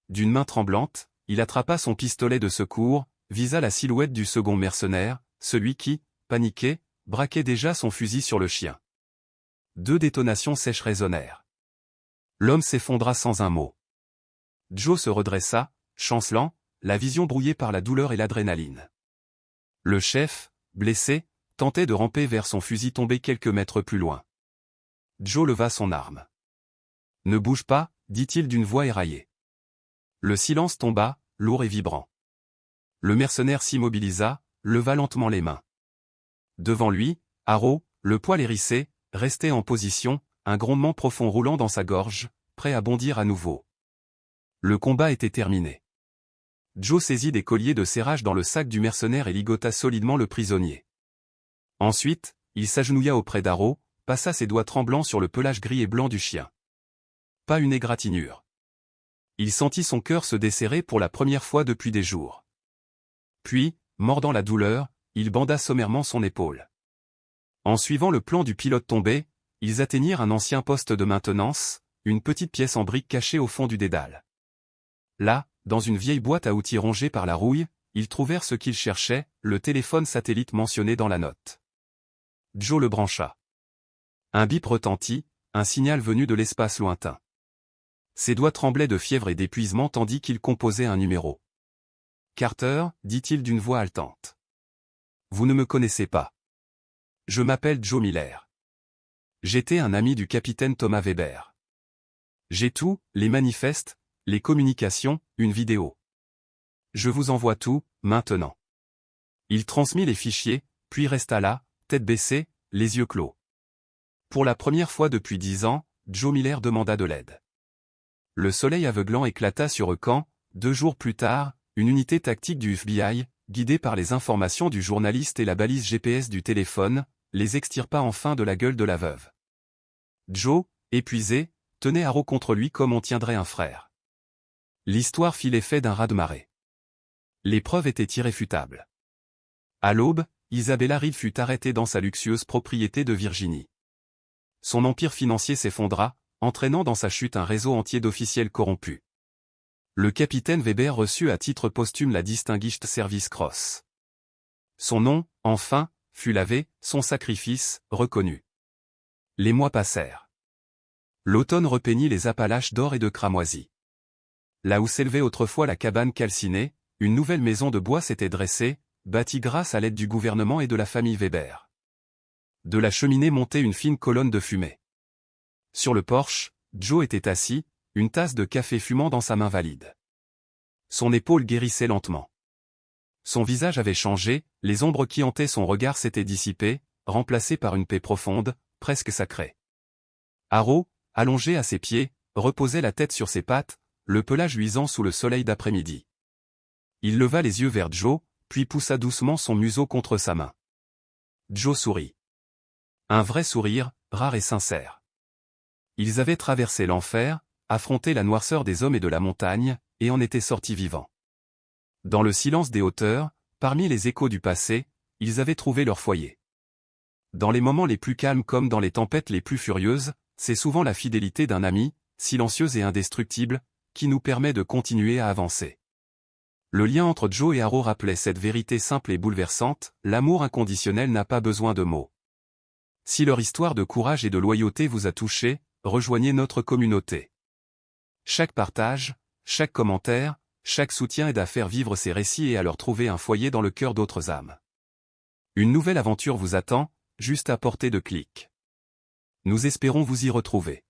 D'une main tremblante, il attrapa son pistolet de secours, visa la silhouette du second mercenaire, celui qui, paniqué, braquait déjà son fusil sur le chien. 2 détonations sèches résonnèrent. L'homme s'effondra sans un mot. Joe se redressa, chancelant, la vision brouillée par la douleur et l'adrénaline. Le chef, blessé, tentait de ramper vers son fusil tombé quelques mètres plus loin. Joe leva son arme. « Ne bouge pas », dit-il d'une voix éraillée. Le silence tomba, lourd et vibrant. Le mercenaire s'immobilisa, leva lentement les mains. Devant lui, Aro, le poil hérissé, restait en position, un grondement profond roulant dans sa gorge, prêt à bondir à nouveau. Le combat était terminé. Joe saisit des colliers de serrage dans le sac du mercenaire et ligota solidement le prisonnier. Ensuite, il s'agenouilla auprès d'Aro, passa ses doigts tremblants sur le pelage gris et blanc du chien. Pas une égratignure. Il sentit son cœur se desserrer pour la première fois depuis des jours. Puis, mordant la douleur, il banda sommairement son épaule. En suivant le plan du pilote tombé, ils atteignirent un ancien poste de maintenance, une petite pièce en brique cachée au fond du dédale. Là, dans une vieille boîte à outils rongée par la rouille, ils trouvèrent ce qu'ils cherchaient, le téléphone satellite mentionné dans la note. Joe le brancha. Un bip retentit, un signal venu de l'espace lointain. Ses doigts tremblaient de fièvre et d'épuisement tandis qu'il composait un numéro. « Carter », dit-il d'une voix haletante. « Vous ne me connaissez pas. Je m'appelle Joe Miller. J'étais un ami du capitaine Thomas Weber. J'ai tout, les manifestes, les communications, une vidéo. Je vous envoie tout, maintenant. » Il transmit les fichiers, puis resta là, tête baissée, les yeux clos. Pour la première fois depuis 10 ans, Joe Miller demanda de l'aide. Le soleil aveuglant éclata sur eux quand, 2 jours plus tard, une unité tactique du FBI, guidée par les informations du journaliste et la balise GPS du téléphone, les extirpa enfin de la gueule de la veuve. Joe, épuisé, tenait Haro contre lui comme on tiendrait un frère. L'histoire fit l'effet d'un raz-de-marée. Les preuves étaient irréfutables. À l'aube, Isabella Reed fut arrêtée dans sa luxueuse propriété de Virginie. Son empire financier s'effondra, entraînant dans sa chute un réseau entier d'officiels corrompus. Le capitaine Weber reçut à titre posthume la Distinguished Service Cross. Son nom, enfin, fut lavé, son sacrifice, reconnu. Les mois passèrent. L'automne repeignit les Appalaches d'or et de cramoisi. Là où s'élevait autrefois la cabane calcinée, une nouvelle maison de bois s'était dressée, bâtie grâce à l'aide du gouvernement et de la famille Weber. De la cheminée montait une fine colonne de fumée. Sur le porche, Joe était assis, une tasse de café fumant dans sa main valide. Son épaule guérissait lentement. Son visage avait changé, les ombres qui hantaient son regard s'étaient dissipées, remplacées par une paix profonde, presque sacrée. Haro, allongé à ses pieds, reposait la tête sur ses pattes, le pelage luisant sous le soleil d'après-midi. Il leva les yeux vers Joe, puis poussa doucement son museau contre sa main. Joe sourit. Un vrai sourire, rare et sincère. Ils avaient traversé l'enfer, affronté la noirceur des hommes et de la montagne, et en étaient sortis vivants. Dans le silence des hauteurs, parmi les échos du passé, ils avaient trouvé leur foyer. Dans les moments les plus calmes comme dans les tempêtes les plus furieuses, c'est souvent la fidélité d'un ami, silencieuse et indestructible, qui nous permet de continuer à avancer. Le lien entre Joe et Haro rappelait cette vérité simple et bouleversante, l'amour inconditionnel n'a pas besoin de mots. Si leur histoire de courage et de loyauté vous a touché, rejoignez notre communauté. Chaque partage, chaque commentaire, chaque soutien aide à faire vivre ces récits et à leur trouver un foyer dans le cœur d'autres âmes. Une nouvelle aventure vous attend, juste à portée de clic. Nous espérons vous y retrouver.